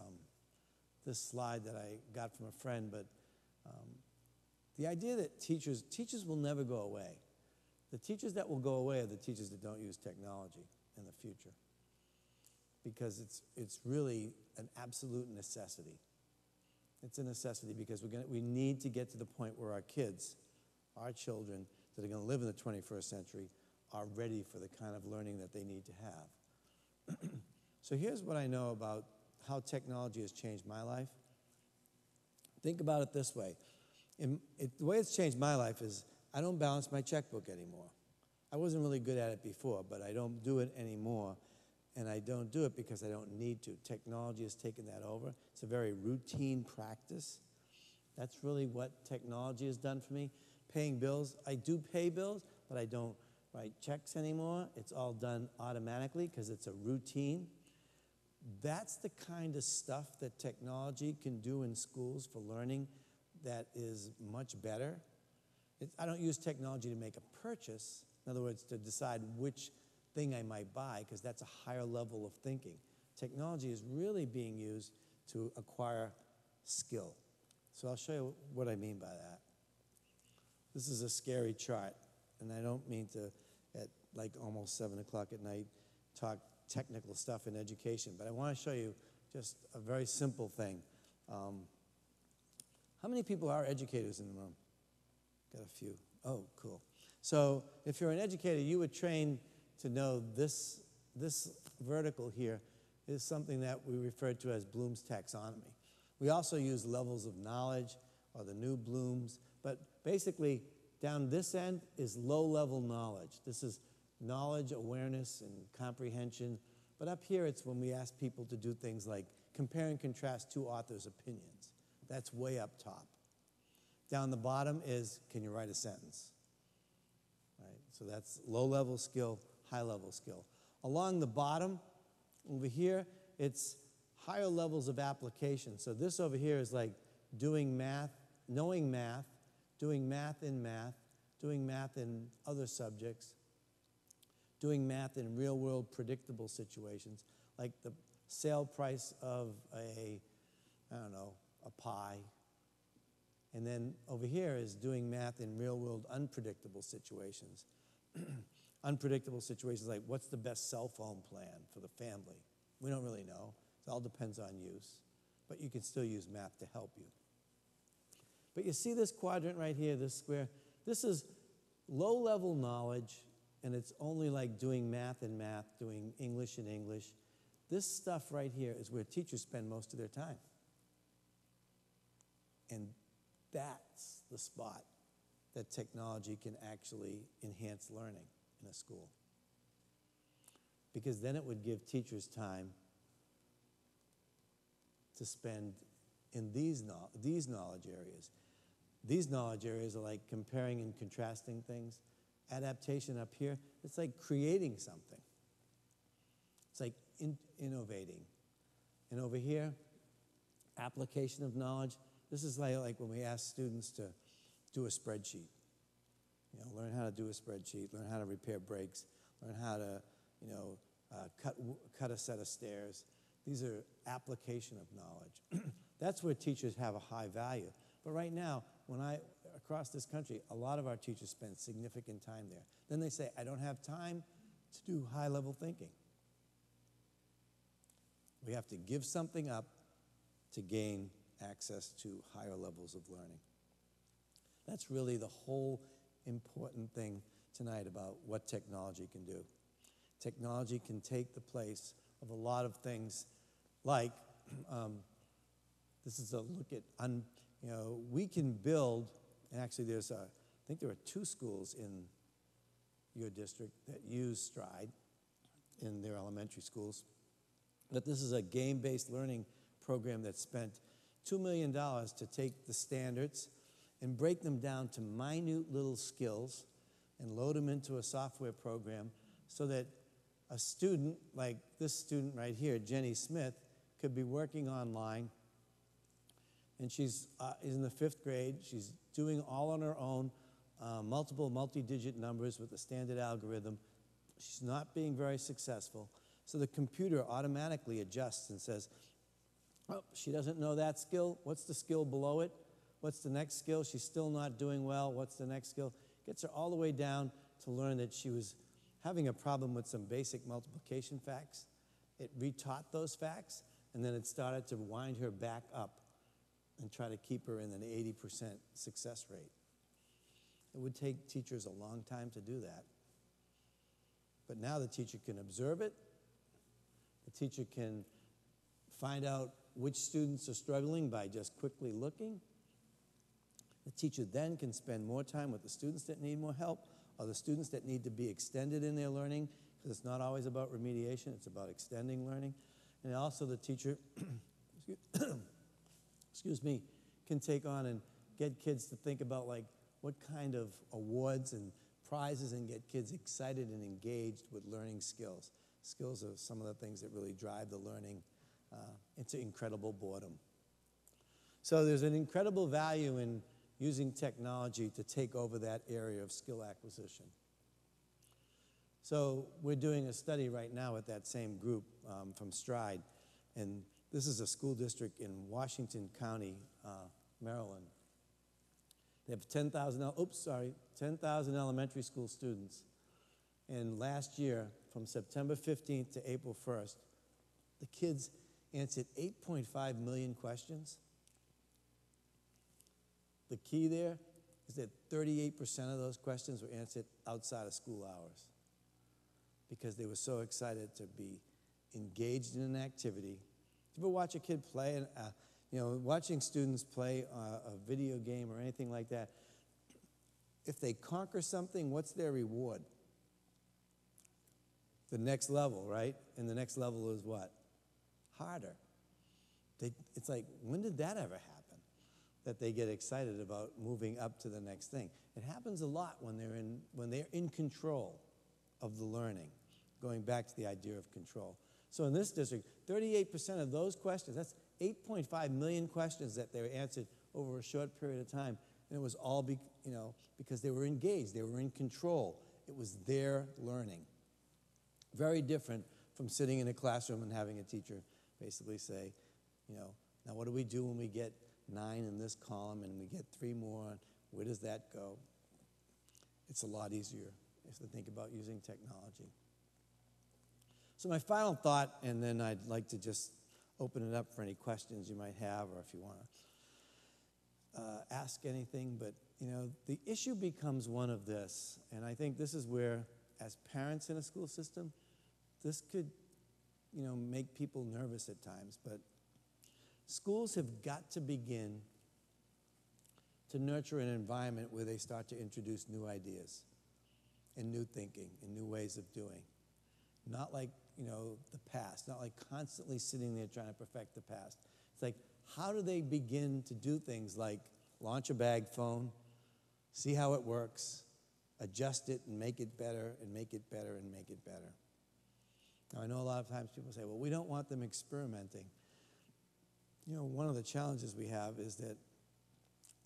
slide that I got from a friend, but the idea that teachers will never go away. The teachers that will go away are the teachers that don't use technology in the future, because it's really an absolute necessity. It's a necessity because we need to get to the point where our kids, our children that are going to live in the 21st century are ready for the kind of learning that they need to have. So here's what I know about how technology has changed my life. Think about it this way. The way it's changed my life is I don't balance my checkbook anymore. I wasn't really good at it before, but I don't do it anymore. And I don't do it because I don't need to. Technology has taken that over. It's a very routine practice. That's really what technology has done for me. Paying bills, I do pay bills, but I don't write checks anymore. It's all done automatically because it's a routine. That's the kind of stuff that technology can do in schools for learning that is much better. I don't use technology to make a purchase. In other words, to decide which thing I might buy, because that's a higher level of thinking. Technology is really being used to acquire skill. So I'll show you what I mean by that. This is a scary chart, and I don't mean to, at like almost 7 o'clock at night, talk technical stuff in education, but I want to show you just a very simple thing. How many people are educators in the room? Got a few. Oh, cool. So if you're an educator, you would train to know this vertical here is something that we refer to as Bloom's taxonomy. We also use levels of knowledge or the new Bloom's, but basically down this end is low-level knowledge. This is knowledge, awareness, and comprehension. But up here it's when we ask people to do things like compare and contrast two authors' opinions. That's way up top. Down the bottom is, can you write a sentence? Right? So that's low-level skill, high-level skill. Along the bottom, over here, it's higher levels of application. So this over here is like doing math, knowing math, doing math in math, doing math in other subjects, doing math in real-world predictable situations, like the sale price of a pie. And then over here is doing math in real-world unpredictable situations. Unpredictable situations like, what's the best cell phone plan for the family? We don't really know. It all depends on use. But you can still use math to help you. But you see this quadrant right here, this square? This is low-level knowledge, and it's only like doing math in math, doing English in English. This stuff right here is where teachers spend most of their time. And that's the spot that technology can actually enhance learning in a school. Because then it would give teachers time to spend in these knowledge areas. These knowledge areas are like comparing and contrasting things. Adaptation up here, it's like creating something. It's like innovating. And over here, application of knowledge. This is like when we ask students to do a spreadsheet. You know, learn how to do a spreadsheet, learn how to repair brakes, learn how to, cut a set of stairs. These are application of knowledge. That's where teachers have a high value. But right now, across this country, a lot of our teachers spend significant time there. Then they say, I don't have time to do high-level thinking. We have to give something up to gain access to higher levels of learning. That's really the whole important thing tonight about what technology can do. Technology can take the place of a lot of things like, this is a look at, we can build, and actually I think there are 2 schools in your district that use Stride in their elementary schools. But this is a game-based learning program that spent $2 million to take the standards and break them down to minute little skills and load them into a software program so that a student, like this student right here, Jenny Smith, could be working online. And she's in the 5th grade. She's doing all on her own, multi-digit numbers with a standard algorithm. She's not being very successful. So the computer automatically adjusts and says, oh, she doesn't know that skill. What's the skill below it? What's the next skill? She's still not doing well. What's the next skill? Gets her all the way down to learn that she was having a problem with some basic multiplication facts. It retaught those facts, and then it started to wind her back up and try to keep her in an 80% success rate. It would take teachers a long time to do that. But now the teacher can observe it. The teacher can find out which students are struggling by just quickly looking. The teacher then can spend more time with the students that need more help or the students that need to be extended in their learning, because it's not always about remediation, it's about extending learning. And also the teacher, excuse me, can take on and get kids to think about like what kind of awards and prizes and get kids excited and engaged with learning skills. Skills are some of the things that really drive the learning into incredible boredom. So there's an incredible value in using technology to take over that area of skill acquisition. So we're doing a study right now with that same group from Stride, and this is a school district in Washington County, Maryland. They have 10,000 elementary school students. And last year, from September 15th to April 1st, the kids answered 8.5 million questions. The key there is that 38% of those questions were answered outside of school hours because they were so excited to be engaged in an activity. Did you ever watch a kid play? Watching students play a video game or anything like that, if they conquer something, what's their reward? The next level, right? And the next level is what? Harder. It's like, when did that ever happen? That they get excited about moving up to the next thing. It happens a lot when they're in control of the learning, going back to the idea of control. So in this district, 38% of those questions, that's 8.5 million questions that they answered over a short period of time, and it was all because they were engaged, they were in control. It was their learning. Very different from sitting in a classroom and having a teacher basically say, now what do we do when we get 9 in this column and we get 3 more? Where does that go? It's a lot easier if to think about using technology. So my final thought, and then I'd like to just open it up for any questions you might have, or if you want to ask anything. But, the issue becomes one of this, and I think this is where, as parents in a school system, this could, make people nervous at times. But schools have got to begin to nurture an environment where they start to introduce new ideas and new thinking and new ways of doing. Not like, the past, not like constantly sitting there trying to perfect the past. It's like, how do they begin to do things like launch a bag phone, see how it works, adjust it and make it better and make it better and make it better? Now, I know a lot of times people say, well, we don't want them experimenting. One of the challenges we have is that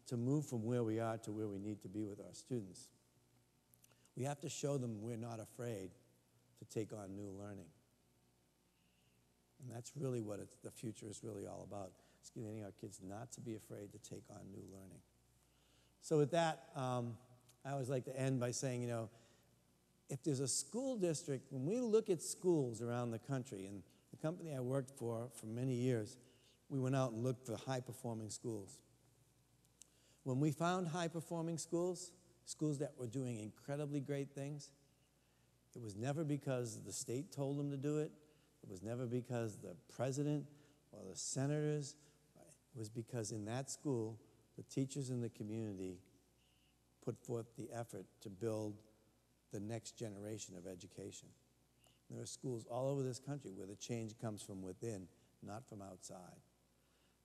to move from where we are to where we need to be with our students, we have to show them we're not afraid to take on new learning. And that's really what the future is really all about. It's getting our kids not to be afraid to take on new learning. So with that, I always like to end by saying, if there's a school district, when we look at schools around the country, and the company I worked for many years, we went out and looked for high-performing schools. When we found high-performing schools, schools that were doing incredibly great things, it was never because the state told them to do it. It was never because the president or the senators. It was because in that school, the teachers in the community put forth the effort to build the next generation of education. There are schools all over this country where the change comes from within, not from outside.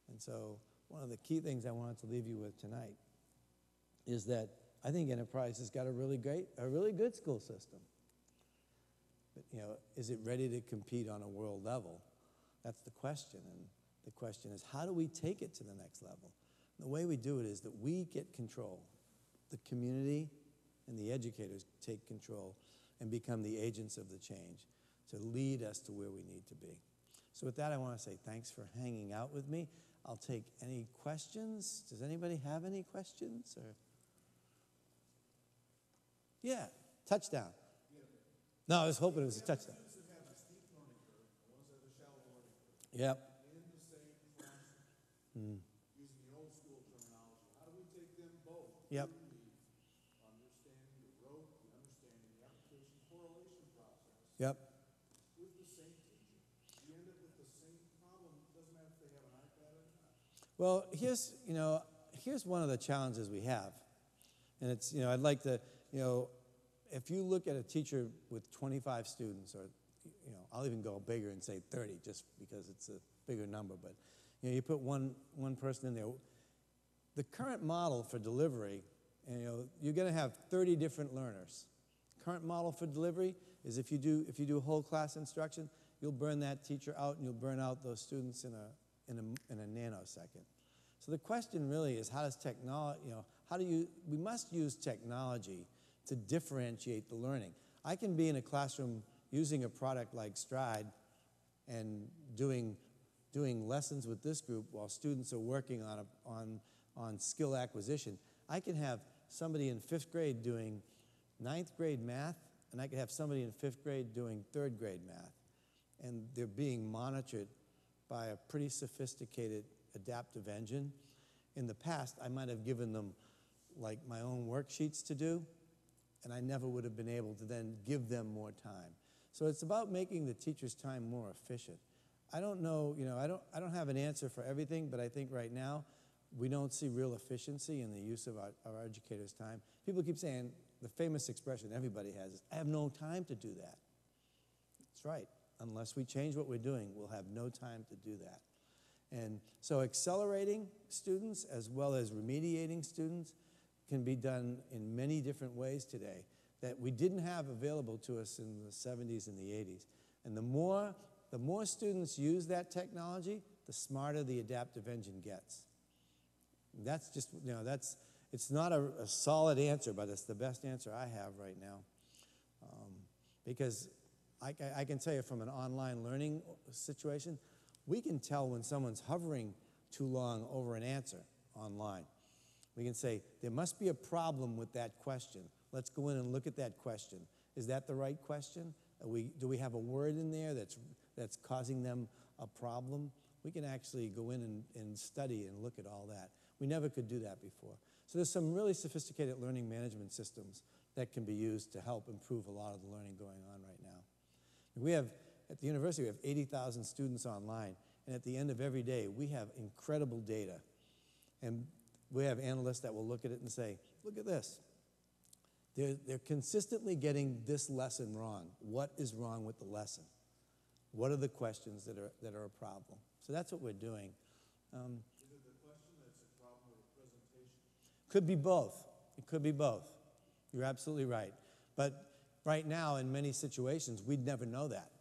And so one of the key things I wanted to leave you with tonight is that I think Enterprise has got a really good school system. But, is it ready to compete on a world level? That's the question. And the question is, how do we take it to the next level? And the way we do it is that we get control. The community and the educators take control and become the agents of the change to lead us to where we need to be. So with that, I want to say thanks for hanging out with me. I'll take any questions. Does anybody have any questions? Or? Yeah. Touchdown. No, I was hoping it was a touchdown. Yep. Using the old school terminology, how do we take them both? Yep. Understanding the rote, the understanding the application correlation process Yep. with the same teacher? You end up with the same problem. It doesn't matter if they have an iPad or not. Well, here's one of the challenges we have. And it's, I'd like to, if you look at a teacher with 25 students, or, I'll even go bigger and say 30 just because it's a bigger number, but, you put one person in there. The current model for delivery, you're going to have 30 different learners. Current model for delivery is if you do whole class instruction, you'll burn that teacher out and you'll burn out those students in a nanosecond. So the question really is, how does technology, we must use technology to differentiate the learning. I can be in a classroom using a product like Stride and doing lessons with this group while students are working on skill acquisition. I can have somebody in 5th grade doing 9th grade math, and I can have somebody in 5th grade doing 3rd grade math. And they're being monitored by a pretty sophisticated adaptive engine. In the past, I might have given them like my own worksheets to do, and I never would have been able to then give them more time. So it's about making the teacher's time more efficient. I don't know, I don't have an answer for everything, but I think right now we don't see real efficiency in the use of our educators' time. People keep saying, the famous expression everybody has is, I have no time to do that. That's right. Unless we change what we're doing, we'll have no time to do that. And so accelerating students as well as remediating students can be done in many different ways today that we didn't have available to us in the 70s and the 80s. And the more students use that technology, the smarter the adaptive engine gets. That's just, it's not a solid answer, but it's the best answer I have right now. Because I can tell you from an online learning situation, we can tell when someone's hovering too long over an answer online. We can say, there must be a problem with that question. Let's go in and look at that question. Is that the right question? Do we have a word in there that's causing them a problem? We can actually go in and study and look at all that. We never could do that before. So there's some really sophisticated learning management systems that can be used to help improve a lot of the learning going on right now. We have, at the university, we have 80,000 students online, and at the end of every day, we have incredible data. And we have analysts that will look at it and say, look at this. They're consistently getting this lesson wrong. What is wrong with the lesson? What are the questions that are a problem? So that's what we're doing. Is it the question that's a problem with the presentation? Could be both. It could be both. You're absolutely right. But right now, in many situations, we'd never know that.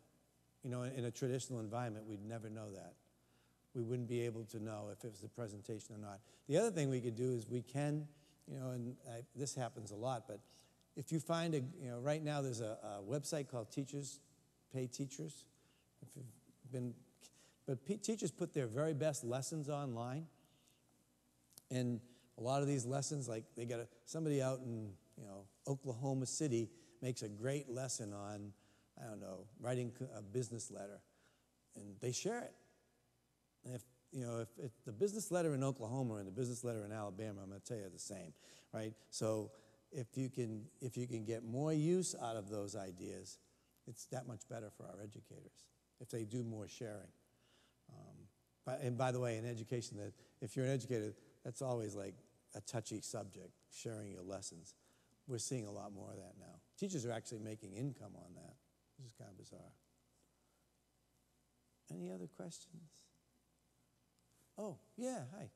In a traditional environment, we'd never know that. We wouldn't be able to know if it was the presentation or not. The other thing we could do is we can, this happens a lot, but if you find right now there's a website called Teachers Pay Teachers. Teachers put their very best lessons online, and a lot of these lessons, like they got somebody out in Oklahoma City makes a great lesson on, I don't know, writing a business letter, and they share it. And if the business letter in Oklahoma and the business letter in Alabama, I'm going to tell you the same, right? So if you can get more use out of those ideas, it's that much better for our educators if they do more sharing. And by the way, in education, that if you're an educator, that's always like a touchy subject, sharing your lessons. We're seeing a lot more of that now. Teachers are actually making income on that, which is kind of bizarre. Any other questions? Oh, yeah, hi.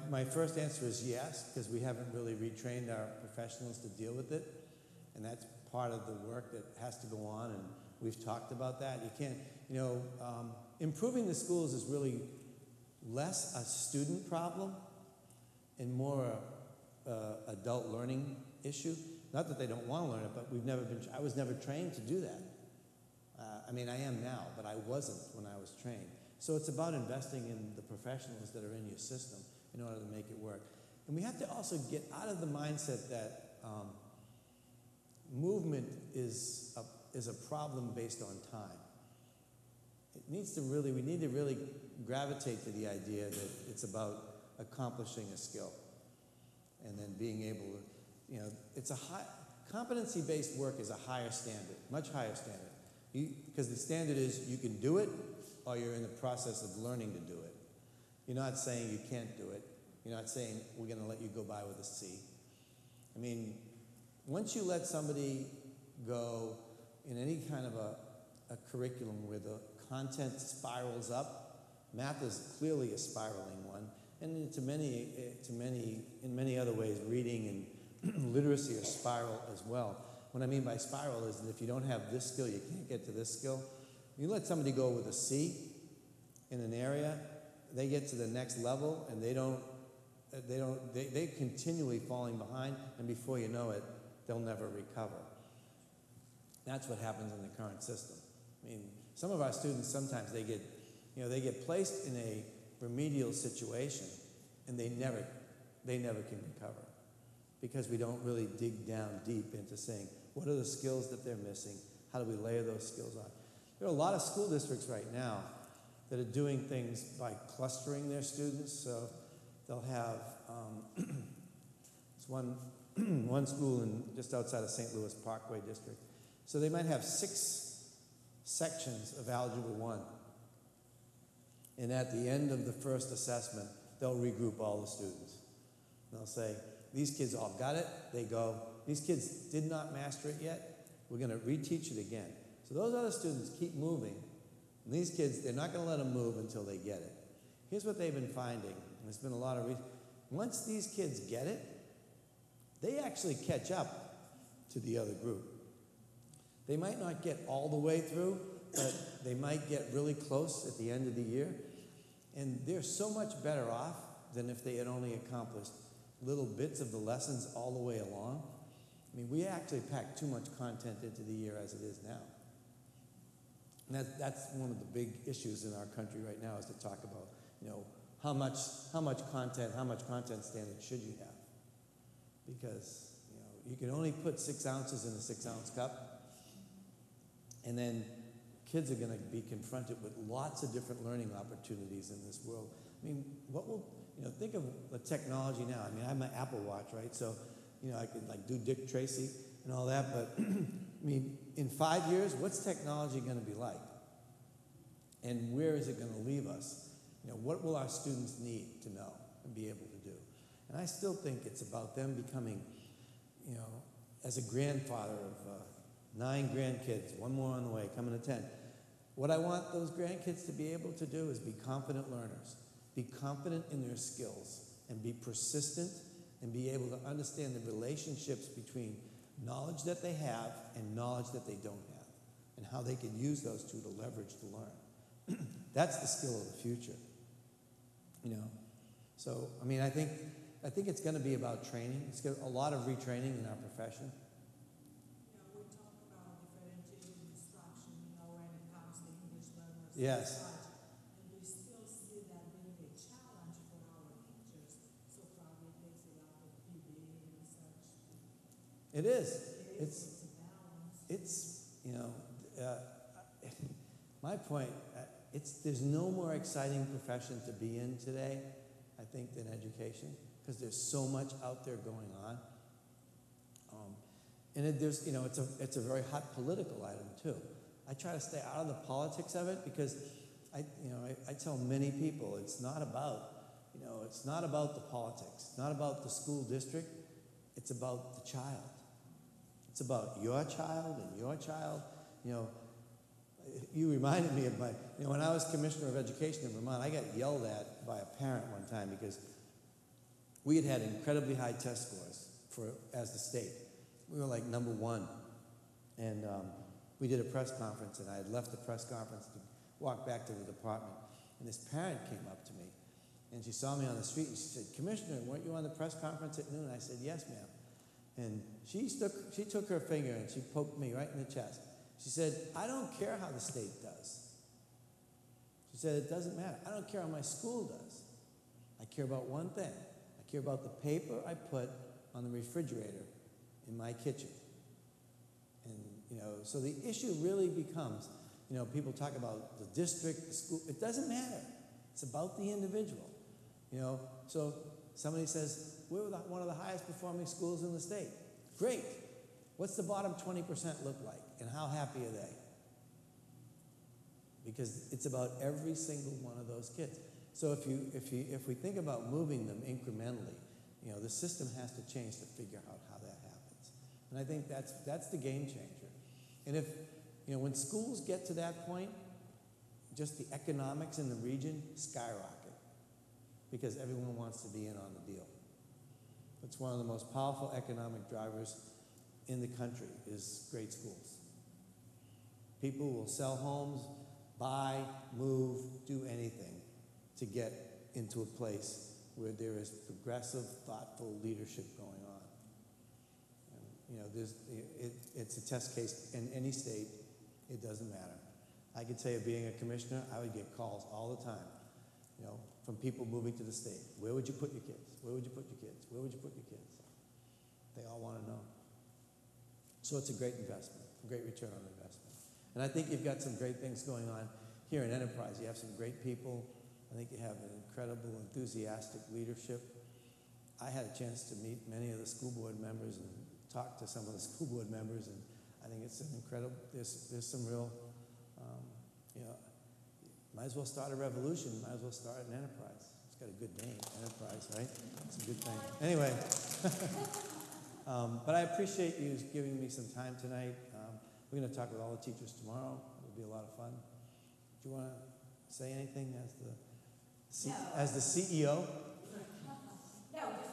My first answer is yes, because we haven't really retrained our professionals to deal with it, and that's part of the work that has to go on, and we've talked about that. You can't, improving the schools is really less a student problem and more adult learning issue. Not that they don't want to learn it, but I was never trained to do that. I mean, I am now, but I wasn't when I was trained. So it's about investing in the professionals that are in your system in order to make it work. And we have to also get out of the mindset that movement is a problem based on time. We need to really gravitate to the idea that it's about accomplishing a skill and then being able to, it's competency-based work is a higher standard, much higher standard. Because the standard is you can do it or you're in the process of learning to do it. You're not saying you can't do it. You're not saying we're going to let you go by with a C. I mean, once you let somebody go in any kind of a curriculum where the content spirals up, math is clearly a spiraling one, and in many other ways, reading and literacy are spiral as well. What I mean by spiral is that if you don't have this skill, you can't get to this skill. You let somebody go with a C in an area, they get to the next level, and they're continually falling behind, and before you know it, they'll never recover. That's what happens in the current system. I mean, some of our students sometimes they get placed in a remedial situation, and they never can recover, because we don't really dig down deep into saying what are the skills that they're missing, how do we layer those skills on. There are a lot of school districts right now that are doing things by clustering their students. So they'll have it's one school just outside of St. Louis Parkway District. So they might have 6 sections of Algebra 1. And at the end of the first assessment, they'll regroup all the students. They'll say, these kids all got it, they go. These kids did not master it yet, we're going to reteach it again. So those other students keep moving, and these kids, they're not going to let them move until they get it. Here's what they've been finding, and there's been a lot of research. Once these kids get it, they actually catch up to the other group. They might not get all the way through, but they might get really close at the end of the year, and they're so much better off than if they had only accomplished little bits of the lessons all the way along. I mean, we actually pack too much content into the year as it is now. And that's one of the big issues in our country right now, is to talk about, how much content standard should you have? Because, you can only put 6 ounces in a 6-ounce cup, and then kids are going to be confronted with lots of different learning opportunities in this world. I mean, think of the technology now. I mean, I have my Apple Watch, right? So, I could do Dick Tracy and all that, but I mean, in 5 years, what's technology going to be like? And where is it going to leave us? What will our students need to know and be able to do? And I still think it's about them becoming, as a grandfather of 9 grandkids, 1 more on the way, coming to 10. What I want those grandkids to be able to do is be confident learners, be confident in their skills, and be persistent, and be able to understand the relationships between knowledge that they have and knowledge that they don't have, and how they can use those two to leverage to learn. That's the skill of the future. So, I mean, I think it's going to be about training. It's got a lot of retraining in our profession. We talk about differentiating instruction, when it comes to English learners. Yes. And we still see that being a challenge for our teachers. So probably it takes a lot of PBA and such. It is. It's a balance. My point, there's no more exciting profession to be in today, I think, than education, because there's so much out there going on. And it's a very hot political item too. I try to stay out of the politics of it, because I tell many people it's not about the politics. It's not about the school district. It's about the child. It's about your child and your child. You reminded me of when I was commissioner of education in Vermont, I got yelled at by a parent one time because we had incredibly high test scores as the state. We were like number 1. And we did a press conference, and I had left the press conference to walk back to the department. And this parent came up to me, And she saw me on the street and she said, Commissioner, weren't you on the press conference at noon? I said, yes, ma'am. And she took her finger and she poked me right in the chest. She said, I don't care how the state does. She said, it doesn't matter. I don't care how my school does. I care about one thing. I care about the paper I put on the refrigerator in my kitchen. And, so the issue really becomes, people talk about the district, the school. It doesn't matter. It's about the individual. So somebody says, we're one of the highest performing schools in the state. Great. What's the bottom 20% look like, and how happy are they? Because it's about every single one of those kids. So if we think about moving them incrementally, the system has to change to figure out how that happens. And I think that's the game changer. And if when schools get to that point, just the economics in the region skyrocket because everyone wants to be in on the deal. It's one of the most powerful economic drivers in the country is great schools. People will sell homes, buy, move, do anything to get into a place where there is progressive, thoughtful leadership going on. And, it's a test case in any state. It doesn't matter. I can tell you, being a commissioner, I would get calls all the time, from people moving to the state. Where would you put your kids? Where would you put your kids? Where would you put your kids? They all want to know. So it's a great investment, a great return on investment. And I think you've got some great things going on here in Enterprise. You have some great people. I think you have an incredible, enthusiastic leadership. I had a chance to meet many of the school board members and talk to some of the school board members, and I think it's an incredible, there's some real, might as well start a revolution, might as well start an enterprise. It's got a good name, Enterprise, right? It's a good thing. Anyway, but I appreciate you giving me some time tonight. We're going to talk with all the teachers tomorrow. It'll be a lot of fun. Do you want to say anything as the CEO? No, just